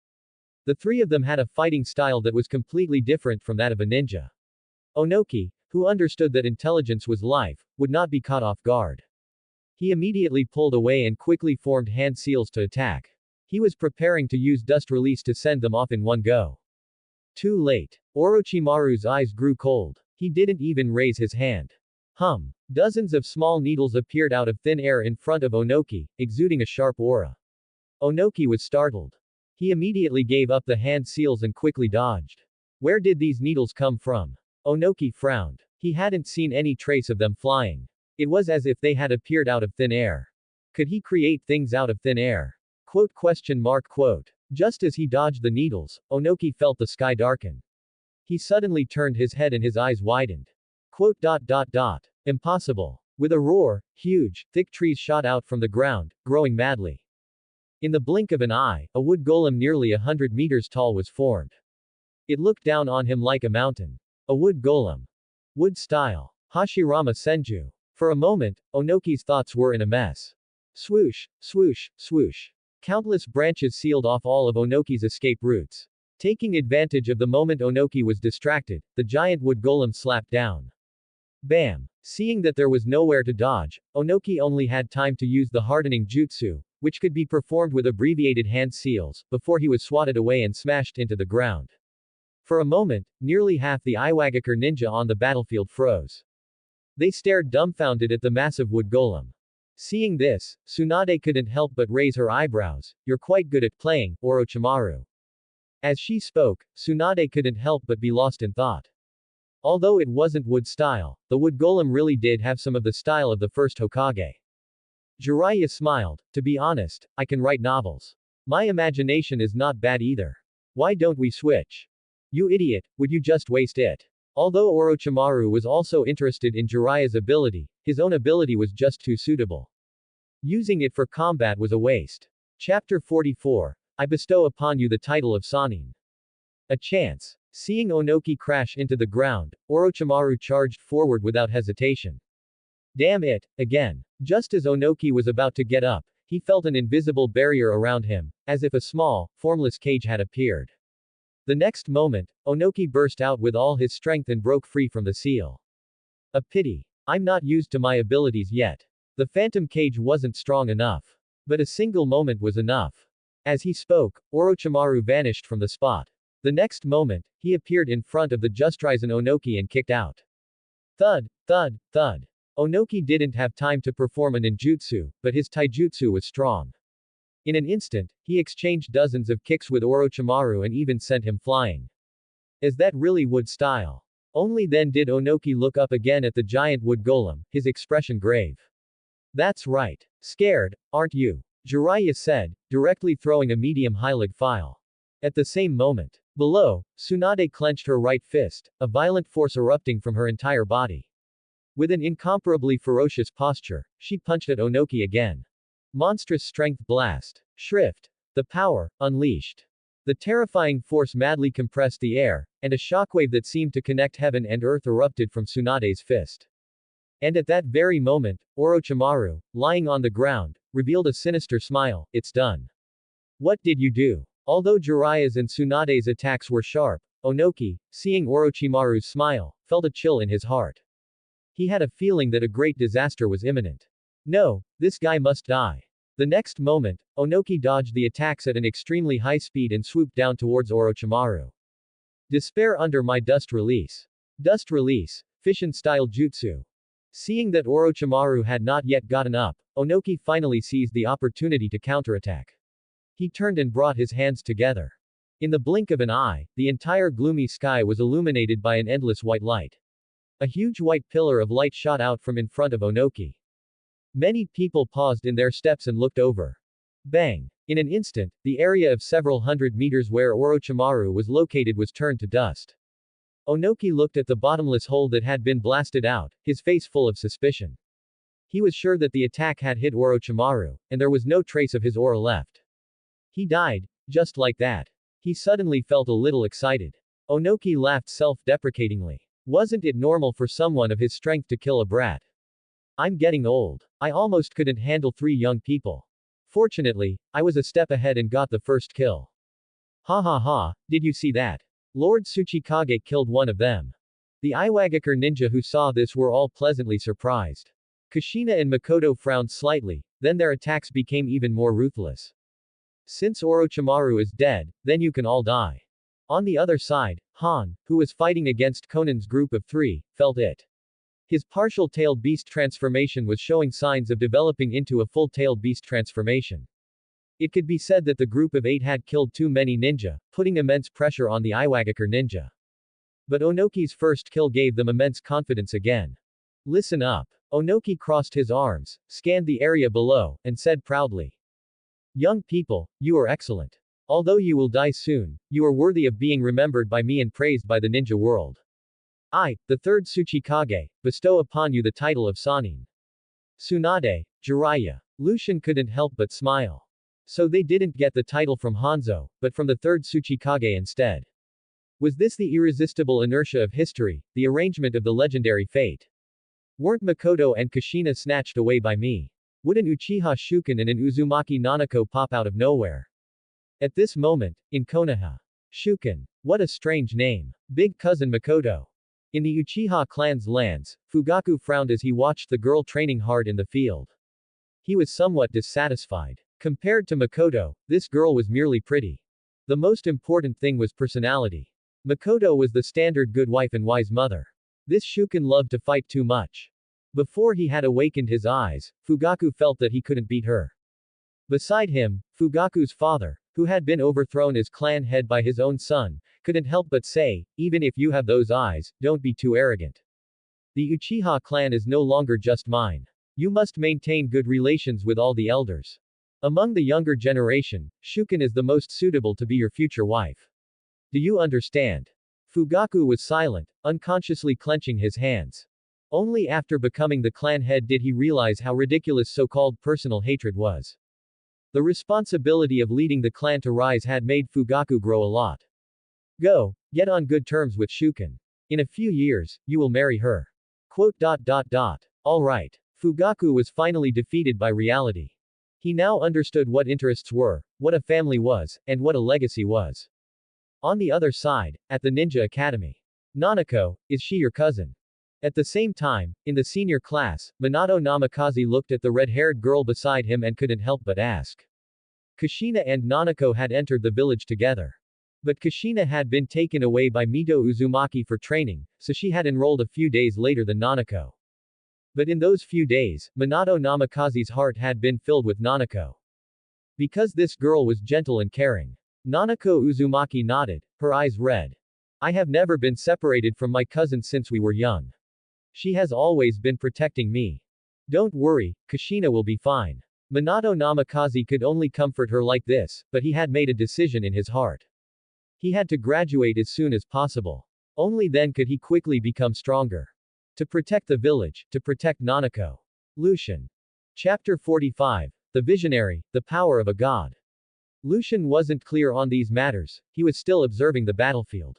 The three of them had a fighting style that was completely different from that of a ninja. Onoki, who understood that intelligence was life, would not be caught off guard. He immediately pulled away and quickly formed hand seals to attack. He was preparing to use dust release to send them off in one go. Too late. Orochimaru's eyes grew cold. He didn't even raise his hand. Dozens of small needles appeared out of thin air in front of Onoki, exuding a sharp aura. Onoki was startled. He immediately gave up the hand seals and quickly dodged. Where did these needles come from? Onoki frowned. He hadn't seen any trace of them flying. It was as if they had appeared out of thin air. Could he create things out of thin air? Quote. Just as he dodged the needles, Onoki felt the sky darken. He suddenly turned his head and his eyes widened. Impossible. With a roar, huge, thick trees shot out from the ground, growing madly. In the blink of an eye, a wood golem nearly 100 meters tall was formed. It looked down on him like a mountain. A wood golem. Wood style. Hashirama Senju. For a moment, Onoki's thoughts were in a mess. Swoosh, swoosh, swoosh. Countless branches sealed off all of Onoki's escape routes. Taking advantage of the moment Onoki was distracted, the giant wood golem slapped down. Bam! Seeing that there was nowhere to dodge, Onoki only had time to use the hardening jutsu, which could be performed with abbreviated hand seals, before he was swatted away and smashed into the ground. For a moment, nearly half the Yhwach ninja on the battlefield froze. They stared dumbfounded at the massive wood golem. Seeing this, Tsunade couldn't help but raise her eyebrows. "You're quite good at playing, Orochimaru." As she spoke, Tsunade couldn't help but be lost in thought. Although it wasn't wood style, the wood golem really did have some of the style of the first Hokage. Jiraiya smiled. "To be honest, I can write novels. My imagination is not bad either. Why don't we switch?" "You idiot, would you just waste it?" Although Orochimaru was also interested in Jiraiya's ability, his own ability was just too suitable. Using it for combat was a waste. Chapter 44. I bestow upon you the title of Sanin. A chance. Seeing Onoki crash into the ground, Orochimaru charged forward without hesitation. Damn it, again. Just as Onoki was about to get up, he felt an invisible barrier around him, as if a small, formless cage had appeared. The next moment, Onoki burst out with all his strength and broke free from the seal. A pity. I'm not used to my abilities yet. The phantom cage wasn't strong enough. But a single moment was enough. As he spoke, Orochimaru vanished from the spot. The next moment, he appeared in front of the just risen Onoki and kicked out. Thud, thud, thud. Onoki didn't have time to perform a ninjutsu, but his taijutsu was strong. In an instant, he exchanged dozens of kicks with Orochimaru and even sent him flying. Is that really wood style? Only then did Onoki look up again at the giant wood golem, his expression grave. That's right. Scared, aren't you? Jiraiya said, directly throwing a medium-high-leg file. At the same moment, below, Tsunade clenched her right fist, a violent force erupting from her entire body. With an incomparably ferocious posture, she punched at Onoki again. Monstrous strength blast. Shrift. The power, unleashed. The terrifying force madly compressed the air, and a shockwave that seemed to connect heaven and earth erupted from Tsunade's fist. And at that very moment, Orochimaru, lying on the ground, revealed a sinister smile. It's done. What did you do? Although Jiraiya's and Tsunade's attacks were sharp, Onoki, seeing Orochimaru's smile, felt a chill in his heart. He had a feeling that a great disaster was imminent. No, this guy must die. The next moment, Onoki dodged the attacks at an extremely high speed and swooped down towards Orochimaru. Despair under my dust release. Dust release. Fission-style jutsu. Seeing that Orochimaru had not yet gotten up, Onoki finally seized the opportunity to counterattack. He turned and brought his hands together. In the blink of an eye, the entire gloomy sky was illuminated by an endless white light. A huge white pillar of light shot out from in front of Onoki. Many people paused in their steps and looked over. Bang! In an instant, the area of several hundred meters where Orochimaru was located was turned to dust. Onoki looked at the bottomless hole that had been blasted out, his face full of suspicion. He was sure that the attack had hit Orochimaru, and there was no trace of his aura left. He died, just like that. He suddenly felt a little excited. Onoki laughed self-deprecatingly. Wasn't it normal for someone of his strength to kill a brat? I'm getting old. I almost couldn't handle 3 young people. Fortunately, I was a step ahead and got the first kill. Ha ha ha, did you see that? Lord Tsuchikage killed one of them. The Yhwach ninja who saw this were all pleasantly surprised. Kushina and Makoto frowned slightly, then their attacks became even more ruthless. Since Orochimaru is dead, then you can all die. On the other side, Han, who was fighting against Conan's group of 3, felt it. His partial-tailed beast transformation was showing signs of developing into a full-tailed beast transformation. It could be said that the group of 8 had killed too many ninja, putting immense pressure on the Yhwach ninja. But Onoki's first kill gave them immense confidence again. Listen up. Onoki crossed his arms, scanned the area below, and said proudly. Young people, you are excellent. Although you will die soon, you are worthy of being remembered by me and praised by the ninja world. I, the 3rd Tsuchikage, bestow upon you the title of Sanin. Tsunade, Jiraiya. Lucian couldn't help but smile. So they didn't get the title from Hanzo, but from the 3rd Tsuchikage instead. Was this the irresistible inertia of history, the arrangement of the legendary fate? Weren't Makoto and Kushina snatched away by me? Would an Uchiha Shuken and an Uzumaki Nanako pop out of nowhere? At this moment, in Konoha. Shuken. What a strange name. Big cousin Makoto. In the Uchiha clan's lands, Fugaku frowned as he watched the girl training hard in the field. He was somewhat dissatisfied. Compared to Makoto, this girl was merely pretty. The most important thing was personality. Makoto was the standard good wife and wise mother. This Shuken loved to fight too much. Before he had awakened his eyes, Fugaku felt that he couldn't beat her. Beside him, Fugaku's father, who had been overthrown as clan head by his own son, couldn't help but say, even if you have those eyes, don't be too arrogant. The Uchiha clan is no longer just mine. You must maintain good relations with all the elders. Among the younger generation, Shuken is the most suitable to be your future wife. Do you understand? Fugaku was silent, unconsciously clenching his hands. Only after becoming the clan head did he realize how ridiculous so-called personal hatred was. The responsibility of leading the clan to rise had made Fugaku grow a lot. Go, get on good terms with Shuken. In a few years, you will marry her. Alright. Fugaku was finally defeated by reality. He now understood what interests were, what a family was, and what a legacy was. On the other side, at the Ninja Academy. Nanako, is she your cousin? At the same time, in the senior class, Minato Namikaze looked at the red-haired girl beside him and couldn't help but ask. Kushina and Nanako had entered the village together. But Kushina had been taken away by Mito Uzumaki for training, so she had enrolled a few days later than Nanako. But in those few days, Minato Namikaze's heart had been filled with Nanako. Because this girl was gentle and caring. Nanako Uzumaki nodded, her eyes red. I have never been separated from my cousin since we were young. She has always been protecting me. Don't worry, Kushina will be fine. Minato Namikaze could only comfort her like this, but he had made a decision in his heart. He had to graduate as soon as possible. Only then could he quickly become stronger. To protect the village, to protect Nanako. Lucian. Chapter 45. The Visionary, the Power of a God. Lucian wasn't clear on these matters, he was still observing the battlefield.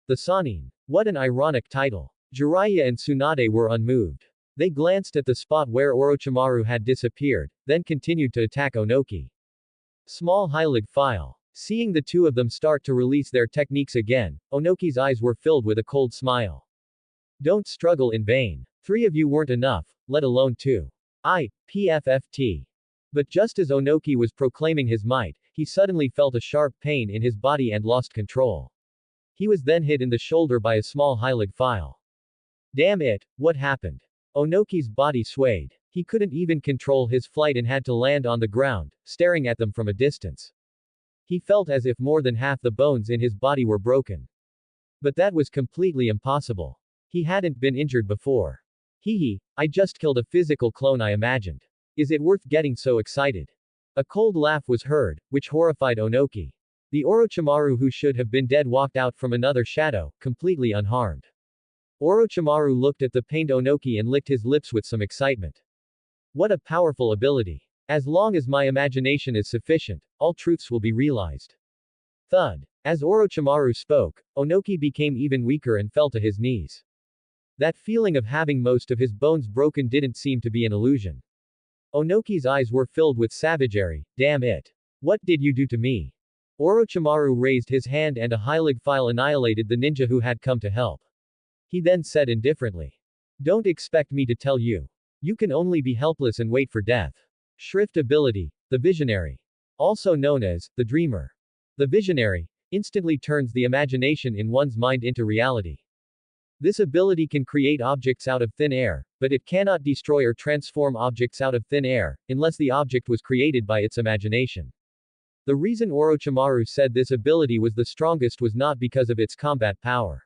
The Sannin. What an ironic title. Jiraiya and Tsunade were unmoved. They glanced at the spot where Orochimaru had disappeared, then continued to attack Onoki. Small Heilig file. Seeing the two of them start to release their techniques again, Onoki's eyes were filled with a cold smile. Don't struggle in vain. 3 of you weren't enough, let alone 2. PFFT. But just as Onoki was proclaiming his might, he suddenly felt a sharp pain in his body and lost control. He was then hit in the shoulder by a small Heilig file. Damn it, what happened? Onoki's body swayed. He couldn't even control his flight and had to land on the ground, staring at them from a distance. He felt as if more than half the bones in his body were broken. But that was completely impossible. He hadn't been injured before. I just killed a physical clone I imagined. Is it worth getting so excited? A cold laugh was heard, which horrified Onoki. The Orochimaru who should have been dead walked out from another shadow, completely unharmed. Orochimaru looked at the pained Onoki and licked his lips with some excitement. What a powerful ability. As long as my imagination is sufficient, all truths will be realized. Thud. As Orochimaru spoke, Onoki became even weaker and fell to his knees. That feeling of having most of his bones broken didn't seem to be an illusion. Onoki's eyes were filled with savagery. Damn it. What did you do to me? Orochimaru raised his hand and a Heilig file annihilated the ninja who had come to help. He then said indifferently. Don't expect me to tell you. You can only be helpless and wait for death. Shrift ability. The Visionary. Also known as, the Dreamer. The Visionary instantly turns the imagination in one's mind into reality. This ability can create objects out of thin air, but it cannot destroy or transform objects out of thin air, unless the object was created by its imagination. The reason Orochimaru said this ability was the strongest was not because of its combat power.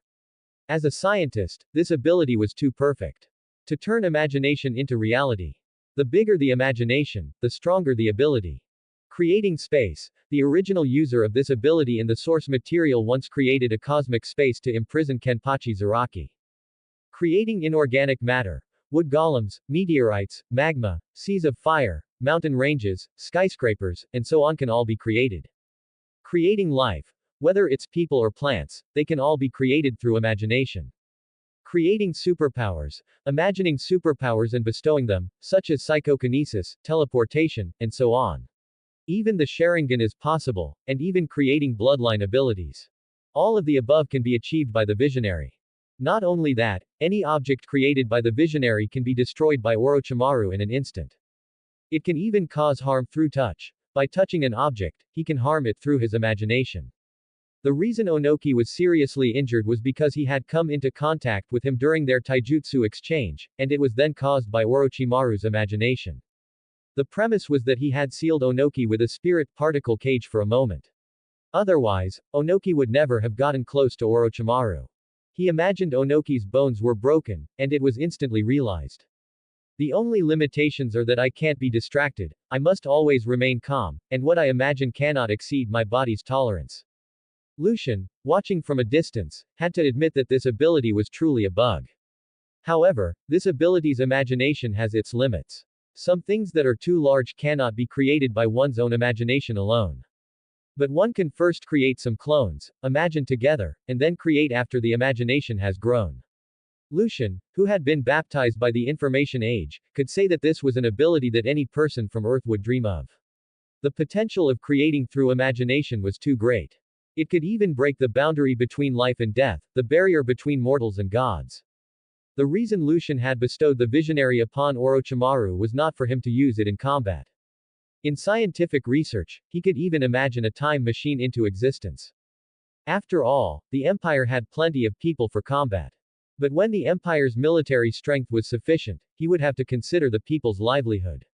As a scientist, this ability was too perfect. To turn imagination into reality. The bigger the imagination, the stronger the ability. Creating space. The original user of this ability in the source material once created a cosmic space to imprison Kenpachi Zaraki. Creating inorganic matter. Wood golems, meteorites, magma, seas of fire, mountain ranges, skyscrapers, and so on can all be created. Creating life. Whether it's people or plants, they can all be created through imagination. Creating superpowers. Imagining superpowers and bestowing them, such as psychokinesis, teleportation, and so on. Even the Sharingan is possible, and even creating bloodline abilities. All of the above can be achieved by the Visionary. Not only that, any object created by the visionary can be destroyed by Orochimaru in an instant. It can even cause harm through touch. By touching an object, he can harm it through his imagination. The reason Onoki was seriously injured was because he had come into contact with him during their taijutsu exchange, and it was then caused by Orochimaru's imagination. The premise was that he had sealed Onoki with a spirit particle cage for a moment. Otherwise, Onoki would never have gotten close to Orochimaru. He imagined Onoki's bones were broken, and it was instantly realized. The only limitations are that I can't be distracted, I must always remain calm, and what I imagine cannot exceed my body's tolerance. Lucian, watching from a distance, had to admit that this ability was truly a bug. However, this ability's imagination has its limits. Some things that are too large cannot be created by one's own imagination alone. But one can first create some clones, imagine together, and then create after the imagination has grown. Lucian, who had been baptized by the Information Age, could say that this was an ability that any person from Earth would dream of. The potential of creating through imagination was too great. It could even break the boundary between life and death, the barrier between mortals and gods. The reason Lucian had bestowed the visionary upon Orochimaru was not for him to use it in combat. In scientific research, he could even imagine a time machine into existence. After all, the Empire had plenty of people for combat. But when the Empire's military strength was sufficient, he would have to consider the people's livelihood.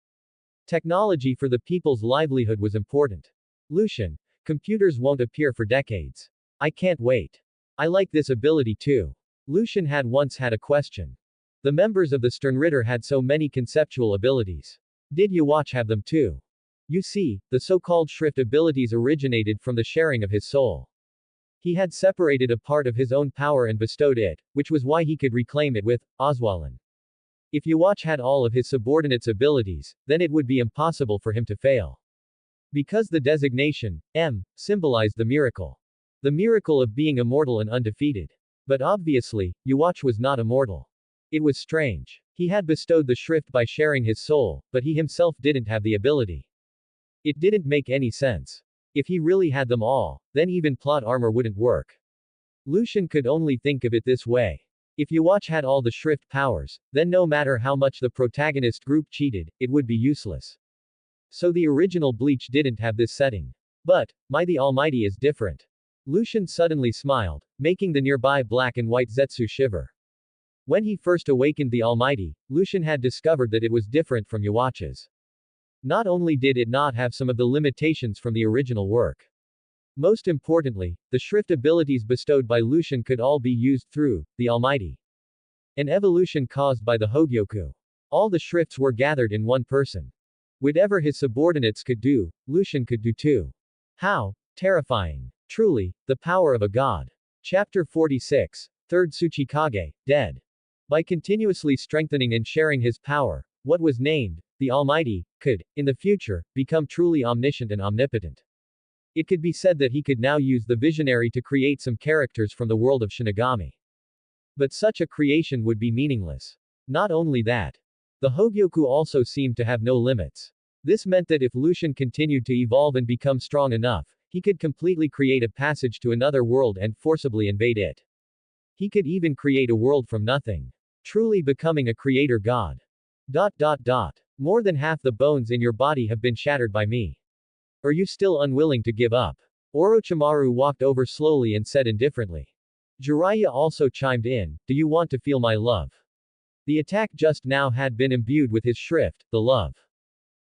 Technology for the people's livelihood was important. Lucian, computers won't appear for decades. I can't wait. I like this ability too. Lucian had once had a question. The members of the Sternritter had so many conceptual abilities. Did Yhwach have them too? You see, the so-called Schrift abilities originated from the sharing of his soul. He had separated a part of his own power and bestowed it, which was why he could reclaim it with Oswalin. If Yhwach had all of his subordinates' abilities, then it would be impossible for him to fail. Because the designation, M, symbolized the miracle. The miracle of being immortal and undefeated. But obviously, Yhwach was not immortal. It was strange. He had bestowed the Schrift by sharing his soul, but he himself didn't have the ability. It didn't make any sense. If he really had them all, then even plot armor wouldn't work. Lucian could only think of it this way. If Yhwach had all the Schrift powers, then no matter how much the protagonist group cheated, it would be useless. So the original Bleach didn't have this setting. But, Mai the Almighty is different. Lucian suddenly smiled, making the nearby black and white Zetsu shiver. When he first awakened the Almighty, Lucian had discovered that it was different from Yhwach's. Not only did it not have some of the limitations from the original work. Most importantly, the Schrift abilities bestowed by Lucian could all be used through the Almighty. An evolution caused by the Hōgyoku. All the Schrifts were gathered in one person. Whatever his subordinates could do, Lucian could do too. How terrifying. Truly, the power of a god. Chapter 46, 3rd Tsuchikage, dead. By continuously strengthening and sharing his power, what was named, the Almighty, could, in the future, become truly omniscient and omnipotent. It could be said that he could now use the visionary to create some characters from the world of Shinigami. But such a creation would be meaningless. Not only that. The Hōgyoku also seemed to have no limits. This meant that if Lucian continued to evolve and become strong enough, he could completely create a passage to another world and forcibly invade it. He could even create a world from nothing. Truly becoming a creator god. More than half the bones in your body have been shattered by me. Are you still unwilling to give up? Orochimaru walked over slowly and said indifferently. Jiraiya also chimed in, do you want to feel my love? The attack just now had been imbued with his Schrift, the love.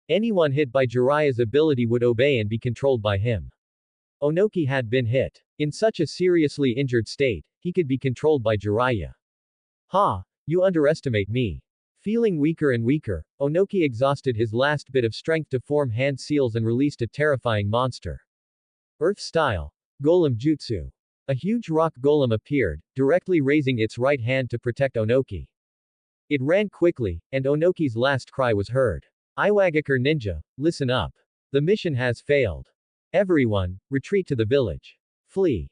Anyone hit by Jiraiya's ability would obey and be controlled by him. Onoki had been hit. In such a seriously injured state, he could be controlled by Jiraiya. Ha! You underestimate me. Feeling weaker and weaker, Onoki exhausted his last bit of strength to form hand seals and released a terrifying monster. Earth-style. Golem Jutsu. A huge rock golem appeared, directly raising its right hand to protect Onoki. It ran quickly, and Onoki's last cry was heard. Iwagakure ninja, listen up. The mission has failed. Everyone, retreat to the village. Flee.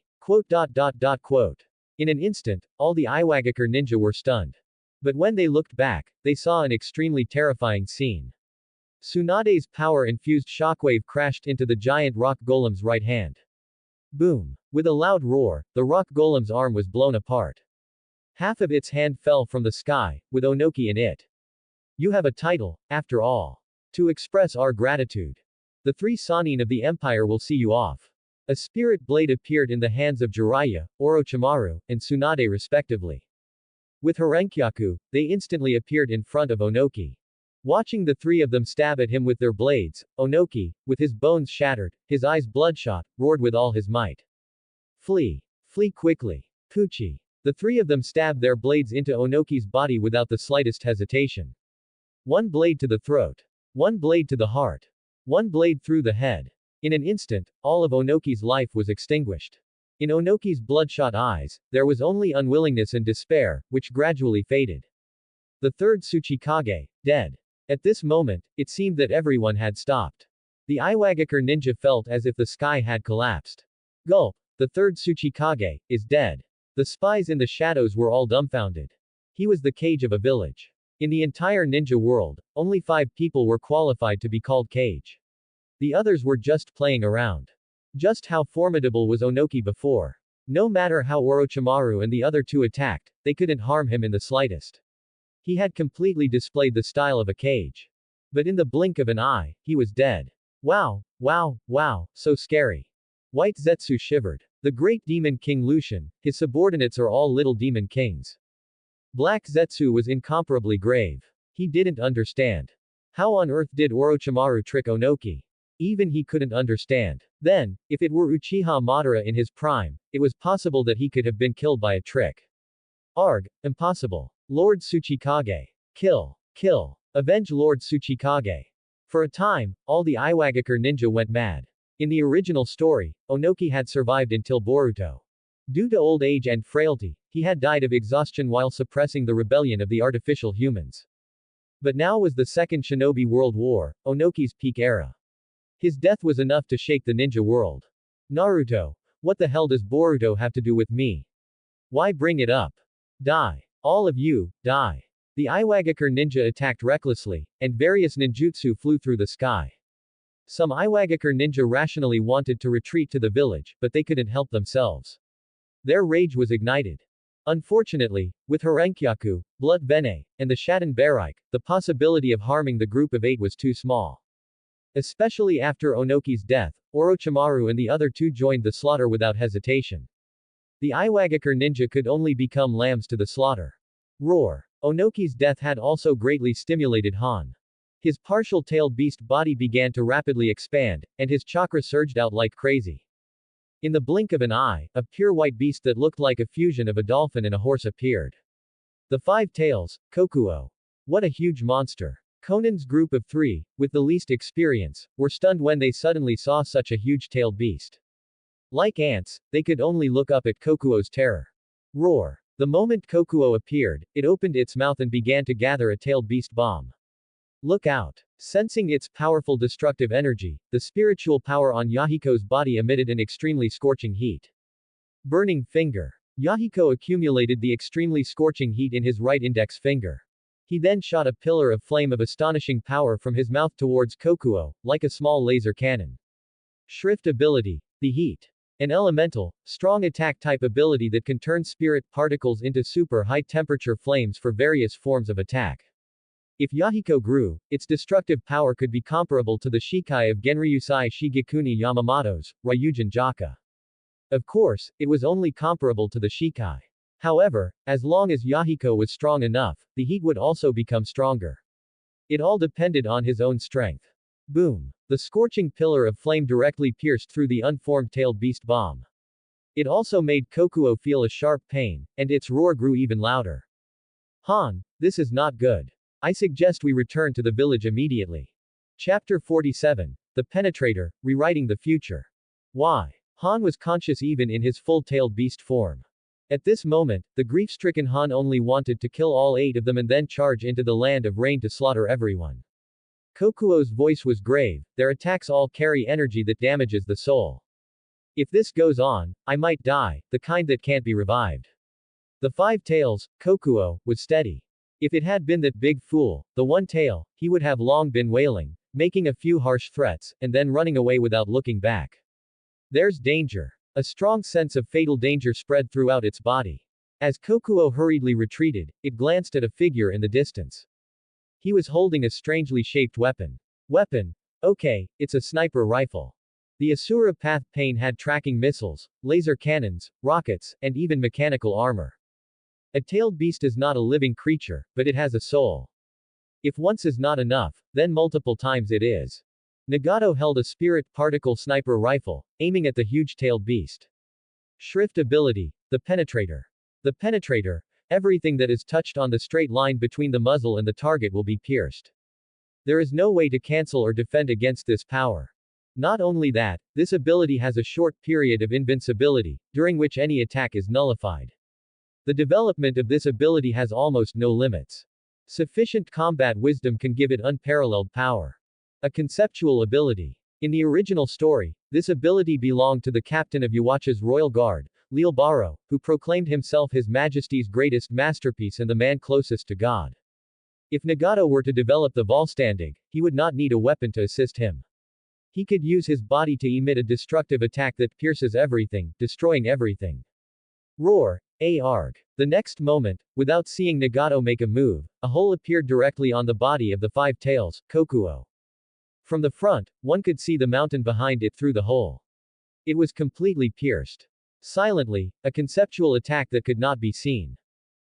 In an instant, all the Iwagakure ninja were stunned. But when they looked back, they saw an extremely terrifying scene. Tsunade's power-infused shockwave crashed into the giant rock golem's right hand. Boom. With a loud roar, the rock golem's arm was blown apart. Half of its hand fell from the sky, with Onoki in it. You have a title, after all. To express our gratitude. The 3 Sannin of the Empire will see you off. A spirit blade appeared in the hands of Jiraiya, Orochimaru, and Tsunade respectively. With Hōgyoku, they instantly appeared in front of Onoki. Watching the 3 of them stab at him with their blades, Onoki, with his bones shattered, his eyes bloodshot, roared with all his might. Flee! Flee quickly! Pucci! The 3 of them stabbed their blades into Onoki's body without the slightest hesitation. 1 blade to the throat. 1 blade to the heart. 1 blade through the head. In an instant, all of Onoki's life was extinguished. In Onoki's bloodshot eyes, there was only unwillingness and despair, which gradually faded. The 3rd Tsuchikage, dead. At this moment, it seemed that everyone had stopped. The Yhwach ninja felt as if the sky had collapsed. Gulp! The 3rd Tsuchikage is dead. The spies in the shadows were all dumbfounded. He was the Kage of a village. In the entire ninja world, only 5 people were qualified to be called Kage. The others were just playing around. Just how formidable was Onoki before? No matter how Orochimaru and the other 2 attacked, they couldn't harm him in the slightest. He had completely displayed the style of a Kage. But in the blink of an eye, he was dead. Wow, wow, wow, so scary. White Zetsu shivered. The great demon king Lucian, his subordinates are all little demon kings. Black Zetsu was incomparably grave. He didn't understand. How on earth did Orochimaru trick Onoki? Even he couldn't understand. Then, if it were Uchiha Madara in his prime, it was possible that he could have been killed by a trick. Arg, impossible. Lord Tsuchikage. Kill. Kill. Avenge Lord Tsuchikage. For a time, all the Yhwach ninja went mad. In the original story, Onoki had survived until Boruto. Due to old age and frailty, he had died of exhaustion while suppressing the rebellion of the artificial humans. But now was the Second Shinobi World War, Onoki's peak era. His death was enough to shake the ninja world. Naruto. What the hell does Boruto have to do with me? Why bring it up? Die. All of you, die. The Yhwach ninja attacked recklessly, and various ninjutsu flew through the sky. Some Yhwach ninja rationally wanted to retreat to the village, but they couldn't help themselves. Their rage was ignited. Unfortunately, with Hōgyoku, Blood Vene, and the Shaden Barike, the possibility of harming the group of 8 was too small. Especially after Onoki's death, Orochimaru and the other 2 joined the slaughter without hesitation. The Yhwach ninja could only become lambs to the slaughter. Roar! Onoki's death had also greatly stimulated Han. His partial-tailed beast body began to rapidly expand, and his chakra surged out like crazy. In the blink of an eye, a pure white beast that looked like a fusion of a dolphin and a horse appeared. The 5 tails, Kokuo. What a huge monster. Conan's group of 3, with the least experience, were stunned when they suddenly saw such a huge-tailed beast. Like ants, they could only look up at Kokuo's terror. Roar. The moment Kokuo appeared, it opened its mouth and began to gather a tailed beast bomb. Look out. Sensing its powerful destructive energy, the spiritual power on Yahiko's body emitted an extremely scorching heat. Burning finger. Yahiko accumulated the extremely scorching heat in his right index finger. He then shot a pillar of flame of astonishing power from his mouth towards Kokuo, like a small laser cannon. Shrift ability. The heat. An elemental, strong attack type ability that can turn spirit particles into super high temperature flames for various forms of attack. If Yahiko grew, its destructive power could be comparable to the Shikai of Genryusai Shigekuni Yamamoto's, Ryujin Jaka. Of course, it was only comparable to the Shikai. However, as long as Yahiko was strong enough, the heat would also become stronger. It all depended on his own strength. Boom. The scorching pillar of flame directly pierced through the unformed tailed beast bomb. It also made Kokuo feel a sharp pain, and its roar grew even louder. Han, this is not good. I suggest we return to the village immediately. Chapter 47. The Penetrator, Rewriting the Future. Why? Han was conscious even in his full-tailed beast form. At this moment, the grief-stricken Han only wanted to kill all 8 of them and then charge into the land of rain to slaughter everyone. Kokuo's voice was grave, their attacks all carry energy that damages the soul. If this goes on, I might die, the kind that can't be revived. The 5 tails, Kokuo, was steady. If it had been that big fool, the 1 tail, he would have long been wailing, making a few harsh threats, and then running away without looking back. There's danger. A strong sense of fatal danger spread throughout its body. As Kokuo hurriedly retreated, it glanced at a figure in the distance. He was holding a strangely shaped weapon. Weapon? Okay, it's a sniper rifle. The Asura Path Pain had tracking missiles, laser cannons, rockets, and even mechanical armor. A tailed beast is not a living creature, but it has a soul. If once is not enough, then multiple times it is. Nagato held a spirit particle sniper rifle, aiming at the huge-tailed beast. Shrift ability, the Penetrator. The Penetrator, everything that is touched on the straight line between the muzzle and the target will be pierced. There is no way to cancel or defend against this power. Not only that, this ability has a short period of invincibility, during which any attack is nullified. The development of this ability has almost no limits. Sufficient combat wisdom can give it unparalleled power. A conceptual ability. In the original story, this ability belonged to the captain of Yhwach's royal guard, Leelbaro, who proclaimed himself His Majesty's greatest masterpiece and the man closest to God. If Nagato were to develop the Vollständig, he would not need a weapon to assist him. He could use his body to emit a destructive attack that pierces everything, destroying everything. Roar! Arg. The next moment, without seeing Nagato make a move, a hole appeared directly on the body of the five tails, Kokuo. From the front, one could see the mountain behind it through the hole. It was completely pierced. Silently, a conceptual attack that could not be seen.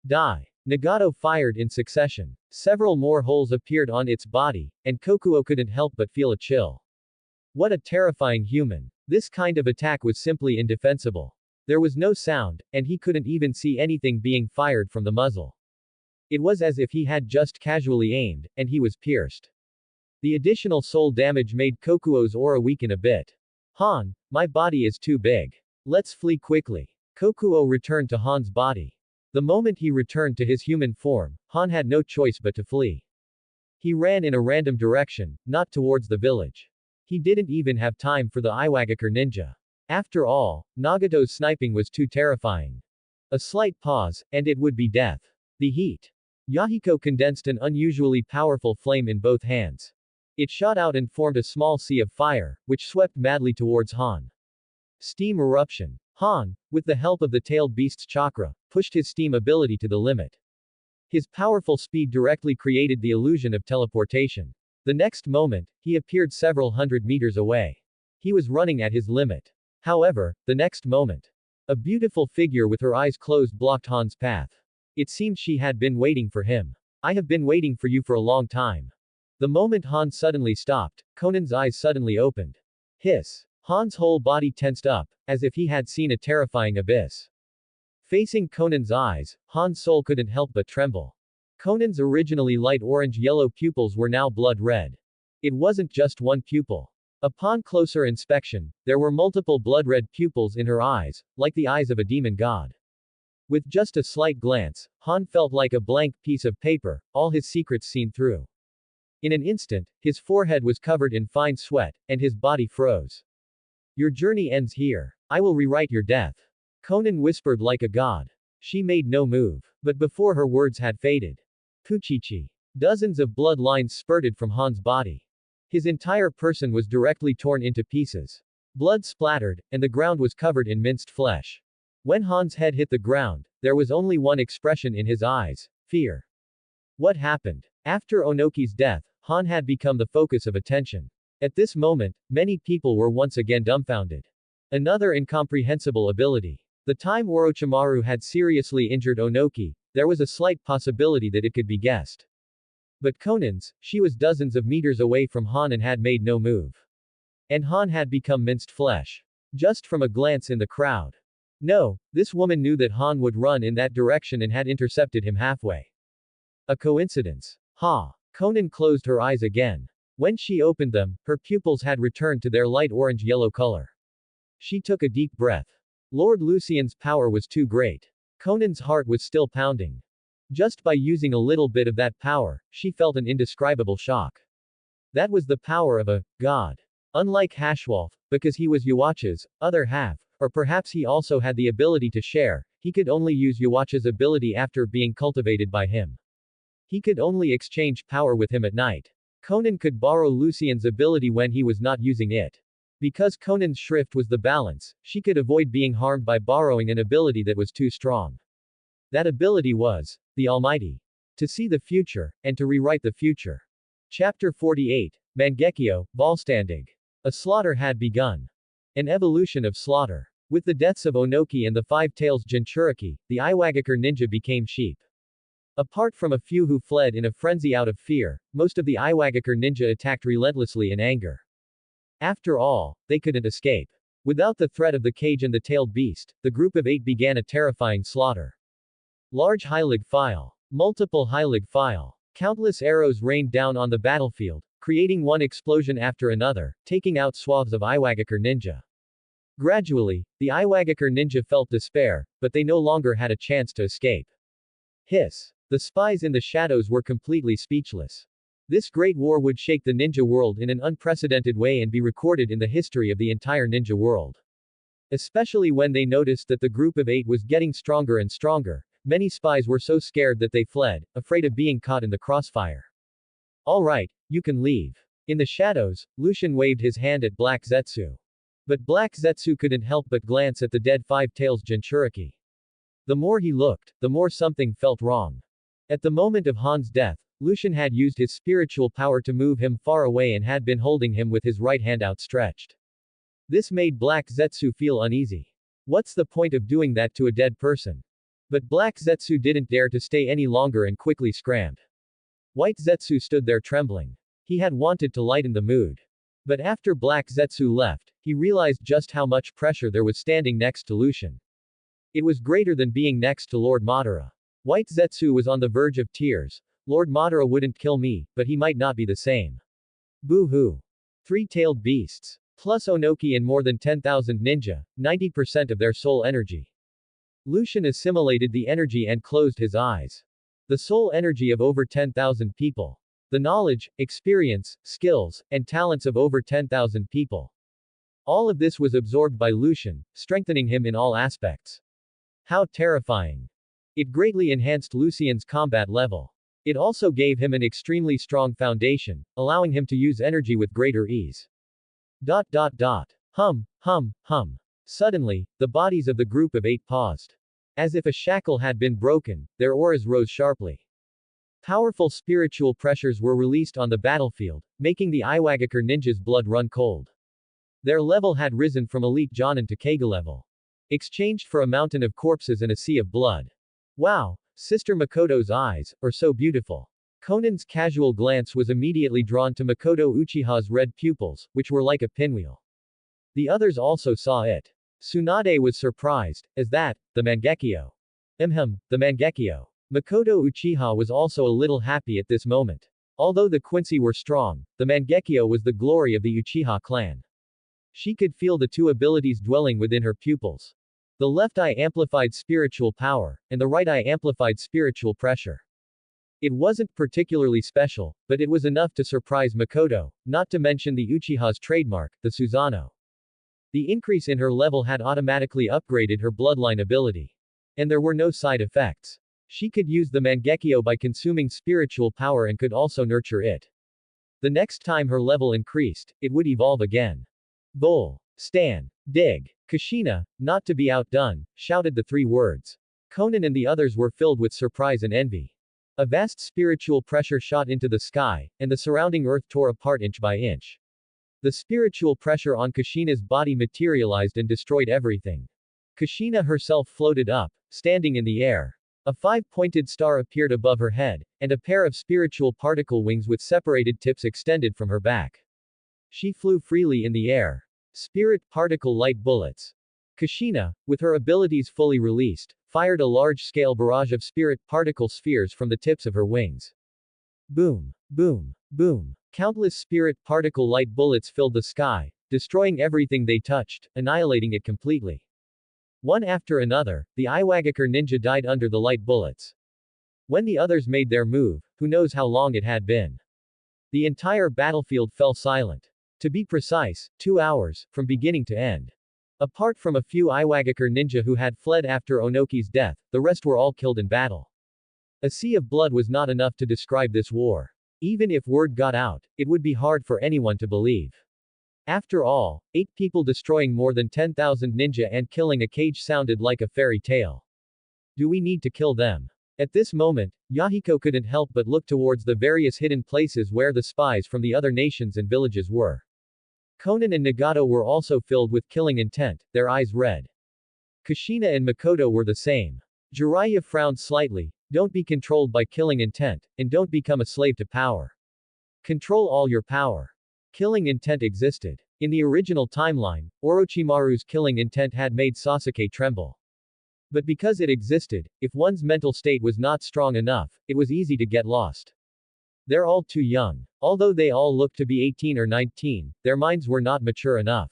Die. Nagato fired in succession. Several more holes appeared on its body, and Kokuo couldn't help but feel a chill. What a terrifying human. This kind of attack was simply indefensible. There was no sound, and he couldn't even see anything being fired from the muzzle. It was as if he had just casually aimed, and he was pierced. The additional soul damage made Kokuo's aura weaken a bit. Han, my body is too big. Let's flee quickly. Kokuo returned to Han's body. The moment he returned to his human form, Han had no choice but to flee. He ran in a random direction, not towards the village. He didn't even have time for the Iwagakure ninja. After all, Nagato's sniping was too terrifying. A slight pause, and it would be death. The heat. Yahiko condensed an unusually powerful flame in both hands. It shot out and formed a small sea of fire, which swept madly towards Han. Steam eruption. Han, with the help of the tailed beast's chakra, pushed his steam ability to the limit. His powerful speed directly created the illusion of teleportation. The next moment, he appeared several hundred meters away. He was running at his limit. However, the next moment, a beautiful figure with her eyes closed blocked Han's path. It seemed she had been waiting for him. I have been waiting for you for a long time. The moment Han suddenly stopped, Conan's eyes suddenly opened. Hiss. Han's whole body tensed up, as if he had seen a terrifying abyss. Facing Conan's eyes, Han's soul couldn't help but tremble. Conan's originally light orange-yellow pupils were now blood-red. It wasn't just one pupil. Upon closer inspection, there were multiple blood-red pupils in her eyes, like the eyes of a demon god. With just a slight glance, Han felt like a blank piece of paper, all his secrets seen through. In an instant, his forehead was covered in fine sweat, and his body froze. Your journey ends here. I will rewrite your death. Conan whispered like a god. She made no move. But before her words had faded, Puchichi. Dozens of blood lines spurted from Han's body. His entire person was directly torn into pieces. Blood splattered, and the ground was covered in minced flesh. When Han's head hit the ground, there was only one expression in his eyes: fear. What happened? After Onoki's death, Han had become the focus of attention. At this moment, many people were once again dumbfounded. Another incomprehensible ability. The time Orochimaru had seriously injured Onoki, there was a slight possibility that it could be guessed. But Conan's, she was dozens of meters away from Han and had made no move. And Han had become minced flesh. Just from a glance in the crowd. No, this woman knew that Han would run in that direction and had intercepted him halfway. A coincidence. Ha! Conan closed her eyes again. When she opened them, her pupils had returned to their light orange-yellow color. She took a deep breath. Lord Lucian's power was too great. Conan's heart was still pounding. Just by using a little bit of that power, she felt an indescribable shock. That was the power of a god. Unlike Hashwolf, because he was Yhwach's other half, or perhaps he also had the ability to share, he could only use Yhwach's ability after being cultivated by him. He could only exchange power with him at night. Conan could borrow Lucian's ability when he was not using it. Because Conan's shrift was the balance, she could avoid being harmed by borrowing an ability that was too strong. That ability was the Almighty. To see the future, and to rewrite the future. Chapter 48, Mangekyo, Volstandig. A slaughter had begun. An evolution of slaughter. With the deaths of Onoki and the Five-Tails Jinchuriki, the Iwagakure ninja became sheep. Apart from a few who fled in a frenzy out of fear, most of the Iwagakure ninja attacked relentlessly in anger. After all, they couldn't escape. Without the threat of the cage and the tailed beast, the group of 8 began a terrifying slaughter. Large Heilig file. Multiple Heilig file. Countless arrows rained down on the battlefield, creating one explosion after another, taking out swaths of Iwagakure ninja. Gradually, the Iwagakure ninja felt despair, but they no longer had a chance to escape. Hiss. The spies in the shadows were completely speechless. This great war would shake the ninja world in an unprecedented way and be recorded in the history of the entire ninja world. Especially when they noticed that the group of 8 was getting stronger and stronger. Many spies were so scared that they fled, afraid of being caught in the crossfire. All right, you can leave. In the shadows, Lucian waved his hand at Black Zetsu. But Black Zetsu couldn't help but glance at the dead Five-Tails Jinchuriki. The more he looked, the more something felt wrong. At the moment of Han's death, Lucian had used his spiritual power to move him far away and had been holding him with his right hand outstretched. This made Black Zetsu feel uneasy. What's the point of doing that to a dead person? But Black Zetsu didn't dare to stay any longer and quickly scrammed. White Zetsu stood there trembling. He had wanted to lighten the mood. But after Black Zetsu left, he realized just how much pressure there was standing next to Lucian. It was greater than being next to Lord Madara. White Zetsu was on the verge of tears. Lord Madara wouldn't kill me, but he might not be the same. Boo-hoo. 3-tailed beasts. Plus Onoki and more than 10,000 ninja, 90% of their soul energy. Lucian assimilated the energy and closed his eyes. The soul energy of over 10,000 people. The knowledge, experience, skills, and talents of over 10,000 people. All of this was absorbed by Lucian, strengthening him in all aspects. How terrifying. It greatly enhanced Lucian's combat level. It also gave him an extremely strong foundation, allowing him to use energy with greater ease. Hum. Suddenly, the bodies of the group of 8 paused. As if a shackle had been broken, their auras rose sharply. Powerful spiritual pressures were released on the battlefield, making the Iwagakure ninjas' blood run cold. Their level had risen from elite Jonin to Kage level. Exchanged for a mountain of corpses and a sea of blood. Wow, Sister Makoto's eyes, are so beautiful. Konan's casual glance was immediately drawn to Makoto Uchiha's red pupils, which were like a pinwheel. The others also saw it. Tsunade was surprised, as that, the Mangekyo. The Mangekyo. Makoto Uchiha was also a little happy at this moment. Although the Quincy were strong, the Mangekyo was the glory of the Uchiha clan. She could feel the 2 abilities dwelling within her pupils. The left eye amplified spiritual power, and the right eye amplified spiritual pressure. It wasn't particularly special, but it was enough to surprise Makoto, not to mention the Uchiha's trademark, the Susanoo. The increase in her level had automatically upgraded her bloodline ability. And there were no side effects. She could use the Mangekyo by consuming spiritual power and could also nurture it. The next time her level increased, it would evolve again. Bowl. Stan. Dig. Kushina, not to be outdone, shouted the 3 words. Konan and the others were filled with surprise and envy. A vast spiritual pressure shot into the sky, and the surrounding earth tore apart inch by inch. The spiritual pressure on Kushina's body materialized and destroyed everything. Kushina herself floated up, standing in the air. A 5-pointed star appeared above her head, and a pair of spiritual particle wings with separated tips extended from her back. She flew freely in the air. Spirit particle light bullets. Kushina, with her abilities fully released, fired a large-scale barrage of spirit particle spheres from the tips of her wings. Boom. Boom. Boom. Countless spirit particle light bullets filled the sky, destroying everything they touched, annihilating it completely. One after another, the Iwagakure ninja died under the light bullets. When the others made their move, who knows how long it had been. The entire battlefield fell silent. To be precise, 2 hours, from beginning to end. Apart from a few Iwagakure ninja who had fled after Onoki's death, the rest were all killed in battle. A sea of blood was not enough to describe this war. Even if word got out, it would be hard for anyone to believe. After all, 8 people destroying more than 10,000 ninja and killing a cage sounded like a fairy tale. Do we need to kill them? At this moment, Yahiko couldn't help but look towards the various hidden places where the spies from the other nations and villages were. Konan and Nagato were also filled with killing intent, their eyes red. Kushina and Makoto were the same. Jiraiya frowned slightly. Don't be controlled by killing intent, and don't become a slave to power. Control all your power. Killing intent existed. In the original timeline, Orochimaru's killing intent had made Sasuke tremble. But because it existed, if one's mental state was not strong enough, it was easy to get lost. They're all too young. Although they all looked to be 18 or 19, their minds were not mature enough.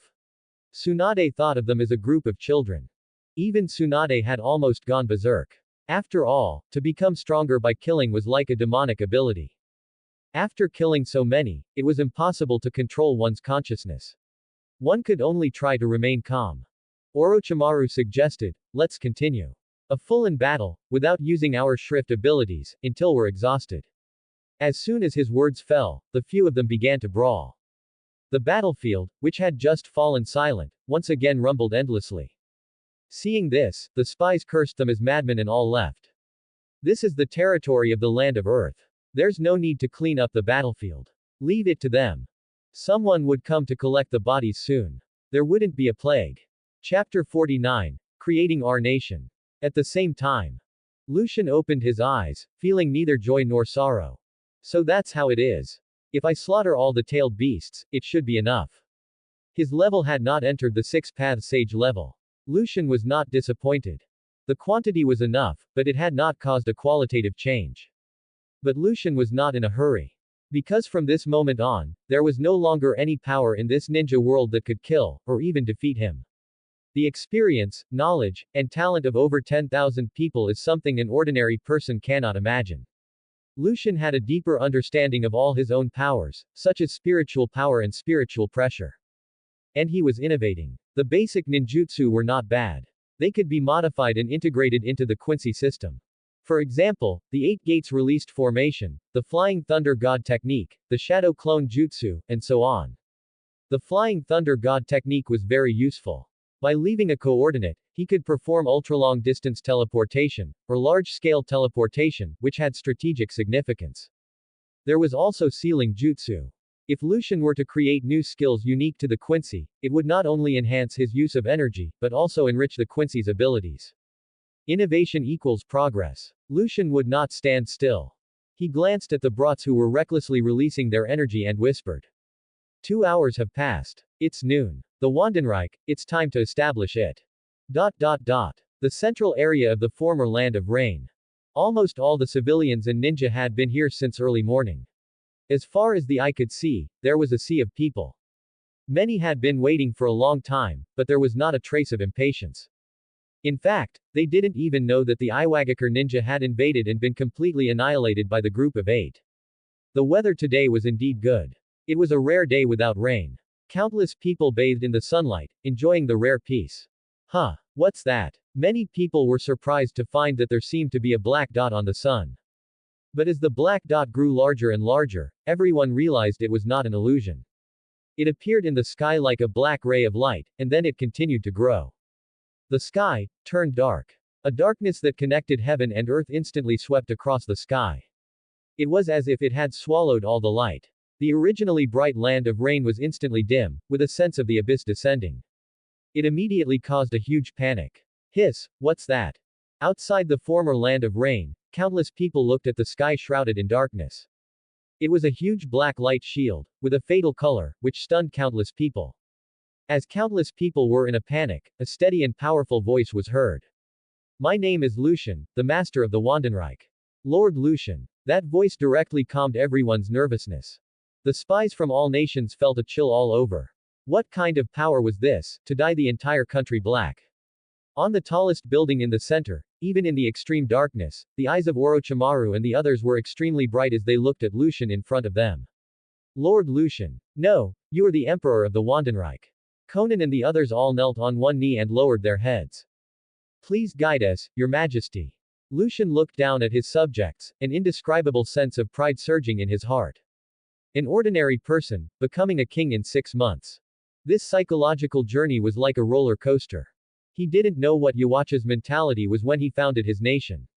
Tsunade thought of them as a group of children. Even Tsunade had almost gone berserk. After all, to become stronger by killing was like a demonic ability. After killing so many, it was impossible to control one's consciousness. One could only try to remain calm. Orochimaru suggested, let's continue. A full-in battle, without using our Shrift abilities, until we're exhausted. As soon as his words fell, the few of them began to brawl. The battlefield, which had just fallen silent, once again rumbled endlessly. Seeing this, the spies cursed them as madmen and all left. This is the territory of the land of Earth. There's no need to clean up the battlefield. Leave it to them. Someone would come to collect the bodies soon. There wouldn't be a plague. Chapter 49. Creating Our Nation. At the same time, Lucian opened his eyes, feeling neither joy nor sorrow. So that's how it is. If I slaughter all the tailed beasts, it should be enough. His level had not entered the 6th sage level. Lucian was not disappointed. The quantity was enough, but it had not caused a qualitative change. But Lucian was not in a hurry. Because from this moment on, there was no longer any power in this ninja world that could kill, or even defeat him. The experience, knowledge, and talent of over 10,000 people is something an ordinary person cannot imagine. Lucian had a deeper understanding of all his own powers, such as spiritual power and spiritual pressure. And he was innovating. The basic ninjutsu were not bad. They could be modified and integrated into the Quincy system. For example, the 8 Gates released formation, the Flying Thunder God technique, the Shadow Clone Jutsu, and so on. The Flying Thunder God technique was very useful. By leaving a coordinate, he could perform ultra-long distance teleportation, or large-scale teleportation, which had strategic significance. There was also Sealing Jutsu. If Lucian were to create new skills unique to the Quincy, it would not only enhance his use of energy, but also enrich the Quincy's abilities. Innovation equals progress. Lucian would not stand still. He glanced at the brats who were recklessly releasing their energy and whispered. 2 hours have passed. It's noon. The Wandenreich, it's time to establish it. The central area of the former Land of Rain. Almost all the civilians and ninja had been here since early morning. As far as the eye could see, there was a sea of people. Many had been waiting for a long time, but there was not a trace of impatience. In fact, they didn't even know that the Iwagakure ninja had invaded and been completely annihilated by the group of 8. The weather today was indeed good. It was a rare day without rain. Countless people bathed in the sunlight, enjoying the rare peace. Huh, what's that? Many people were surprised to find that there seemed to be a black dot on the sun. But as the black dot grew larger and larger, everyone realized it was not an illusion. It appeared in the sky like a black ray of light, and then it continued to grow. The sky turned dark. A darkness that connected heaven and earth instantly swept across the sky. It was as if it had swallowed all the light. The originally bright Land of Rain was instantly dim, with a sense of the abyss descending. It immediately caused a huge panic. Hiss, what's that? Outside the former Land of Rain, countless people looked at the sky shrouded in darkness. It was a huge black light shield, with a fatal color, which stunned countless people. As countless people were in a panic, a steady and powerful voice was heard. My name is Lucian, the master of the Wandenreich. Lord Lucian. That voice directly calmed everyone's nervousness. The spies from all nations felt a chill all over. What kind of power was this, to dye the entire country black? On the tallest building in the center, even in the extreme darkness, the eyes of Orochimaru and the others were extremely bright as they looked at Lucian in front of them. Lord Lucian. No, you are the emperor of the Wandenreich. Konan and the others all knelt on one knee and lowered their heads. Please guide us, your majesty. Lucian looked down at his subjects, an indescribable sense of pride surging in his heart. An ordinary person, becoming a king in 6 months. This psychological journey was like a roller coaster. He didn't know what Yhwach's mentality was when he founded his nation.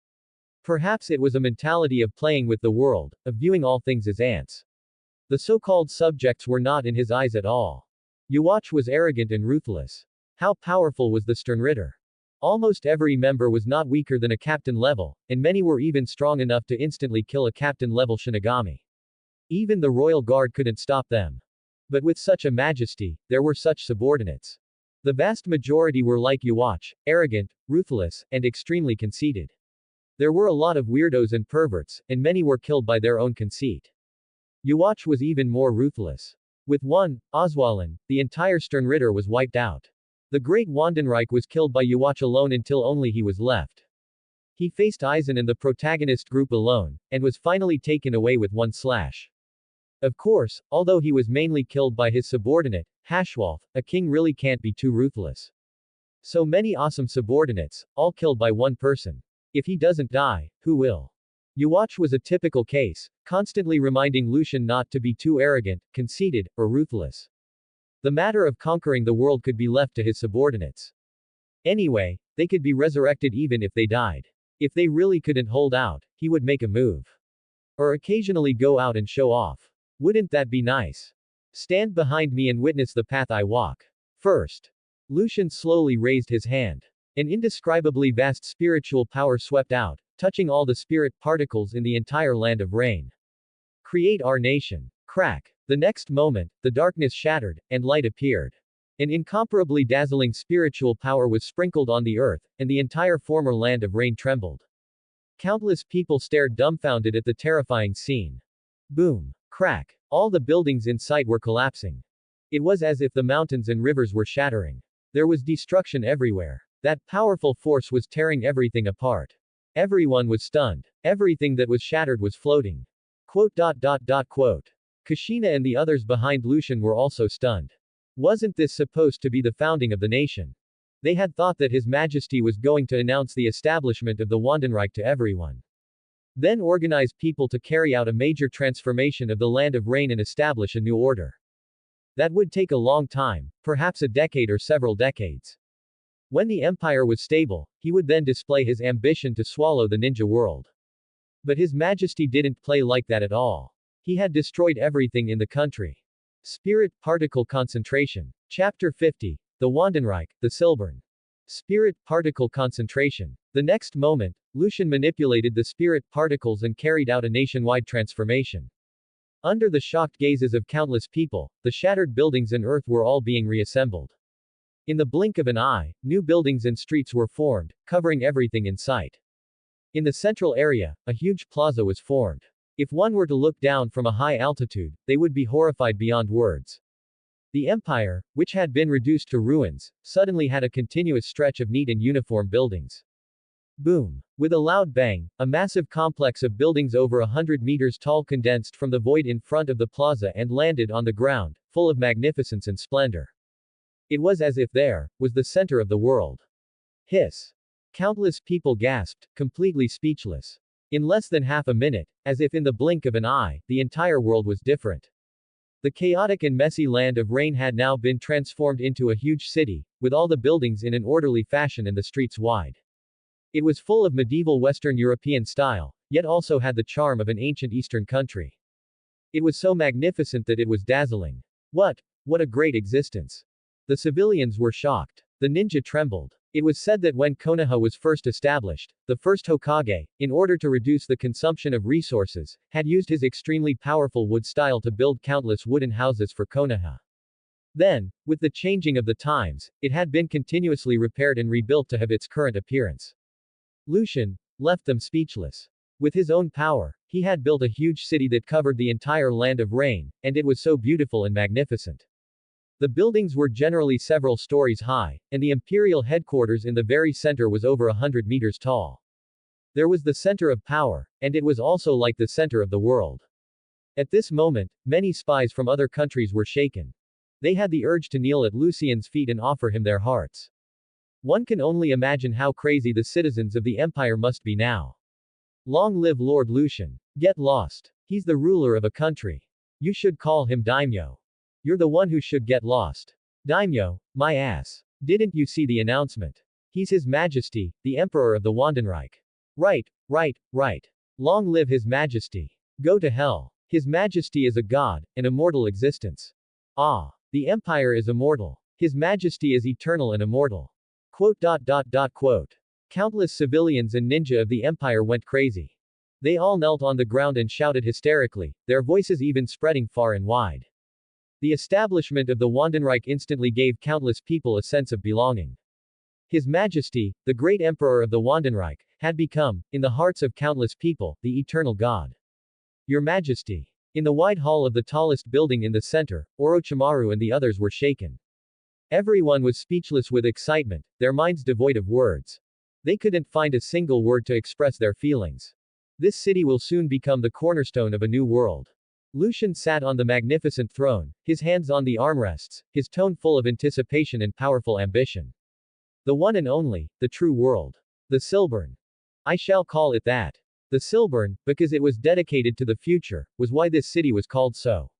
Perhaps it was a mentality of playing with the world, of viewing all things as ants. The so-called subjects were not in his eyes at all. Yhwach was arrogant and ruthless. How powerful was the Sternritter? Almost every member was not weaker than a captain level, and many were even strong enough to instantly kill a captain level Shinigami. Even the royal guard couldn't stop them. But with such a majesty, there were such subordinates. The vast majority were like Yhwach, arrogant, ruthless, and extremely conceited. There were a lot of weirdos and perverts, and many were killed by their own conceit. Yhwach was even more ruthless. With one, Oswalin, the entire Sternritter was wiped out. The great Wandenreich was killed by Yhwach alone until only he was left. He faced Aizen and the protagonist group alone, and was finally taken away with one slash. Of course, although he was mainly killed by his subordinate, Hashwalth, a king really can't be too ruthless. So many awesome subordinates, all killed by one person. If he doesn't die, who will? Yhwach was a typical case, constantly reminding Lucian not to be too arrogant, conceited, or ruthless. The matter of conquering the world could be left to his subordinates. Anyway, they could be resurrected even if they died. If they really couldn't hold out, he would make a move. Or occasionally go out and show off. Wouldn't that be nice? Stand behind me and witness the path I walk. First. Lucian slowly raised his hand. An indescribably vast spiritual power swept out, touching all the spirit particles in the entire land of rain. Create our nation. Crack. The next moment, the darkness shattered, and light appeared. An incomparably dazzling spiritual power was sprinkled on the earth, and the entire former land of rain trembled. Countless people stared dumbfounded at the terrifying scene. Boom. Crack. All the buildings in sight were collapsing. It was as if the mountains and rivers were shattering. There was destruction everywhere. That powerful force was tearing everything apart. Everyone was stunned. Everything that was shattered was floating. Quote. Kushina and the others behind Lucian were also stunned. Wasn't this supposed to be the founding of the nation? They had thought that His Majesty was going to announce the establishment of the Wandenreich to everyone. Then organize people to carry out a major transformation of the land of rain and establish a new order. That would take a long time, perhaps a decade or several decades. When the empire was stable, he would then display his ambition to swallow the ninja world. But His Majesty didn't play like that at all. He had destroyed everything in the country. Spirit Particle Concentration. Chapter 50. The Wandenreich, the Silbern. Spirit Particle Concentration. The next moment, Lucian manipulated the spirit particles and carried out a nationwide transformation. Under the shocked gazes of countless people, the shattered buildings and earth were all being reassembled. In the blink of an eye, new buildings and streets were formed, covering everything in sight. In the central area, a huge plaza was formed. If one were to look down from a high altitude, they would be horrified beyond words. The empire, which had been reduced to ruins, suddenly had a continuous stretch of neat and uniform buildings. Boom. With a loud bang, a massive complex of buildings over 100 meters tall condensed from the void in front of the plaza and landed on the ground, full of magnificence and splendor. It was as if there was the center of the world. Hiss. Countless people gasped, completely speechless. In less than half a minute, as if in the blink of an eye, the entire world was different. The chaotic and messy land of rain had now been transformed into a huge city, with all the buildings in an orderly fashion and the streets wide. It was full of medieval Western European style, yet also had the charm of an ancient Eastern country. It was so magnificent that it was dazzling. What a great existence. The civilians were shocked. The ninja trembled. It was said that when Konoha was first established, the first Hokage, in order to reduce the consumption of resources, had used his extremely powerful wood style to build countless wooden houses for Konoha. Then, with the changing of the times, it had been continuously repaired and rebuilt to have its current appearance. Lucian left them speechless. With his own power, he had built a huge city that covered the entire land of rain, and it was so beautiful and magnificent. The buildings were generally several stories high, and the imperial headquarters in the very center was over 100 meters tall. There was the center of power, and it was also like the center of the world. At this moment, many spies from other countries were shaken. They had the urge to kneel at Lucian's feet and offer him their hearts. One can only imagine how crazy the citizens of the empire must be now. Long live Lord Lucian. Get lost. He's the ruler of a country. You should call him daimyo. You're the one who should get lost. Daimyo, my ass. Didn't you see the announcement? He's His Majesty, the Emperor of the Wandenreich. Right, right, right. Long live His Majesty. Go to hell. His Majesty is a god, an immortal existence. Ah. The Empire is immortal. His Majesty is eternal and immortal. Quote. Countless civilians and ninja of the Empire went crazy. They all knelt on the ground and shouted hysterically, their voices even spreading far and wide. The establishment of the Wandenreich instantly gave countless people a sense of belonging. His Majesty, the great Emperor of the Wandenreich, had become, in the hearts of countless people, the eternal God. Your Majesty. In the wide hall of the tallest building in the center, Orochimaru and the others were shaken. Everyone was speechless with excitement, their minds devoid of words. They couldn't find a single word to express their feelings. This city will soon become the cornerstone of a new world. Lucian sat on the magnificent throne, his hands on the armrests, his tone full of anticipation and powerful ambition. The one and only, the true world. The Silburn. I shall call it that. The Silburn, because it was dedicated to the future, was why this city was called so.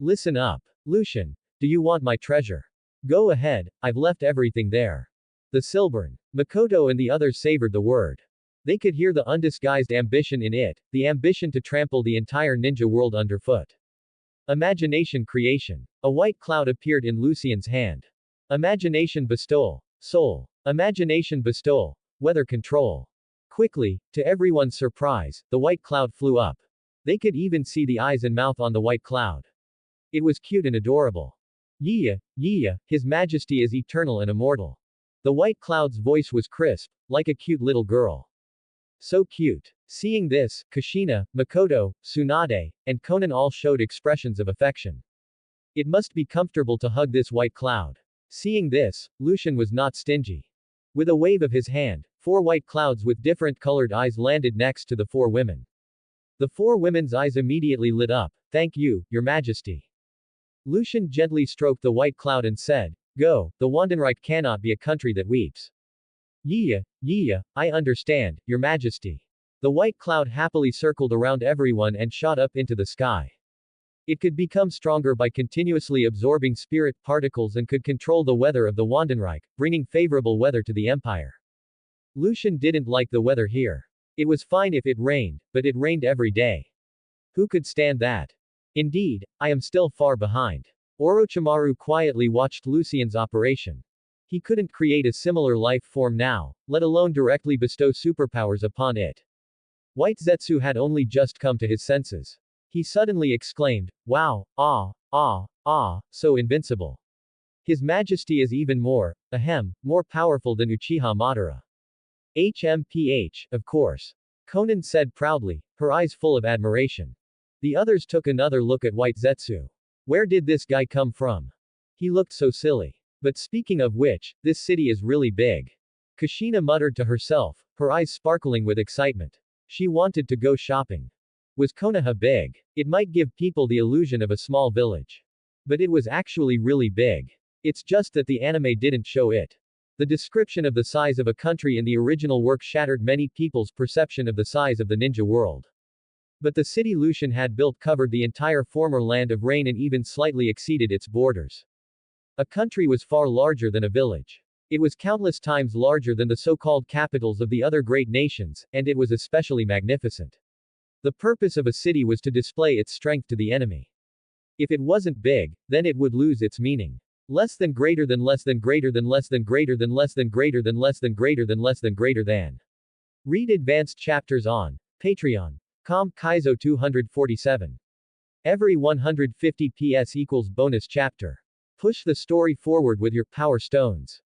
Listen up. Lucian. Do you want my treasure? Go ahead, I've left everything there. The Silburn. Makoto and the others savored the word. They could hear the undisguised ambition in it, the ambition to trample the entire ninja world underfoot. Imagination creation. A white cloud appeared in Lucian's hand. Imagination bestowal. Soul. Imagination bestowal. Weather control. Quickly, to everyone's surprise, the white cloud flew up. They could even see the eyes and mouth on the white cloud. It was cute and adorable. Yhwach, His Majesty is eternal and immortal. The white cloud's voice was crisp, like a cute little girl. So cute. Seeing this, Kushina, Makoto, Tsunade, and Konan all showed expressions of affection. It must be comfortable to hug this white cloud. Seeing this, Lucian was not stingy. With a wave of his hand, 4 white clouds with different colored eyes landed next to the 4 women. The 4 women's eyes immediately lit up. Thank you, Your Majesty. Lucian gently stroked the white cloud and said, Go, the Wandenreich cannot be a country that weeps. Yhwach, I understand, Your Majesty. The white cloud happily circled around everyone and shot up into the sky. It could become stronger by continuously absorbing spirit particles and could control the weather of the Wandenreich, bringing favorable weather to the empire. Lucian didn't like the weather here. It was fine if it rained, but it rained every day. Who could stand that? Indeed, I am still far behind. Orochimaru quietly watched Lucian's operation. He couldn't create a similar life form now, let alone directly bestow superpowers upon it. White Zetsu had only just come to his senses. He suddenly exclaimed, Wow, so invincible. His Majesty is even more powerful than Uchiha Madara. HMPH, of course. Konan said proudly, her eyes full of admiration. The others took another look at White Zetsu. Where did this guy come from? He looked so silly. But speaking of which, this city is really big. Kushina muttered to herself, her eyes sparkling with excitement. She wanted to go shopping. Was Konoha big? It might give people the illusion of a small village. But it was actually really big. It's just that the anime didn't show it. The description of the size of a country in the original work shattered many people's perception of the size of the ninja world. But the city Lucian had built covered the entire former land of rain and even slightly exceeded its borders. A country was far larger than a village. It was countless times larger than the so-called capitals of the other great nations, and it was especially magnificent. The purpose of a city was to display its strength to the enemy. If it wasn't big, then it would lose its meaning. Less than greater than less than greater than less than greater than less than greater than less than greater than less than greater than. Read advanced chapters on Patreon.com Kaizo 247. Every 150 PS equals bonus chapter. Push the story forward with your power stones.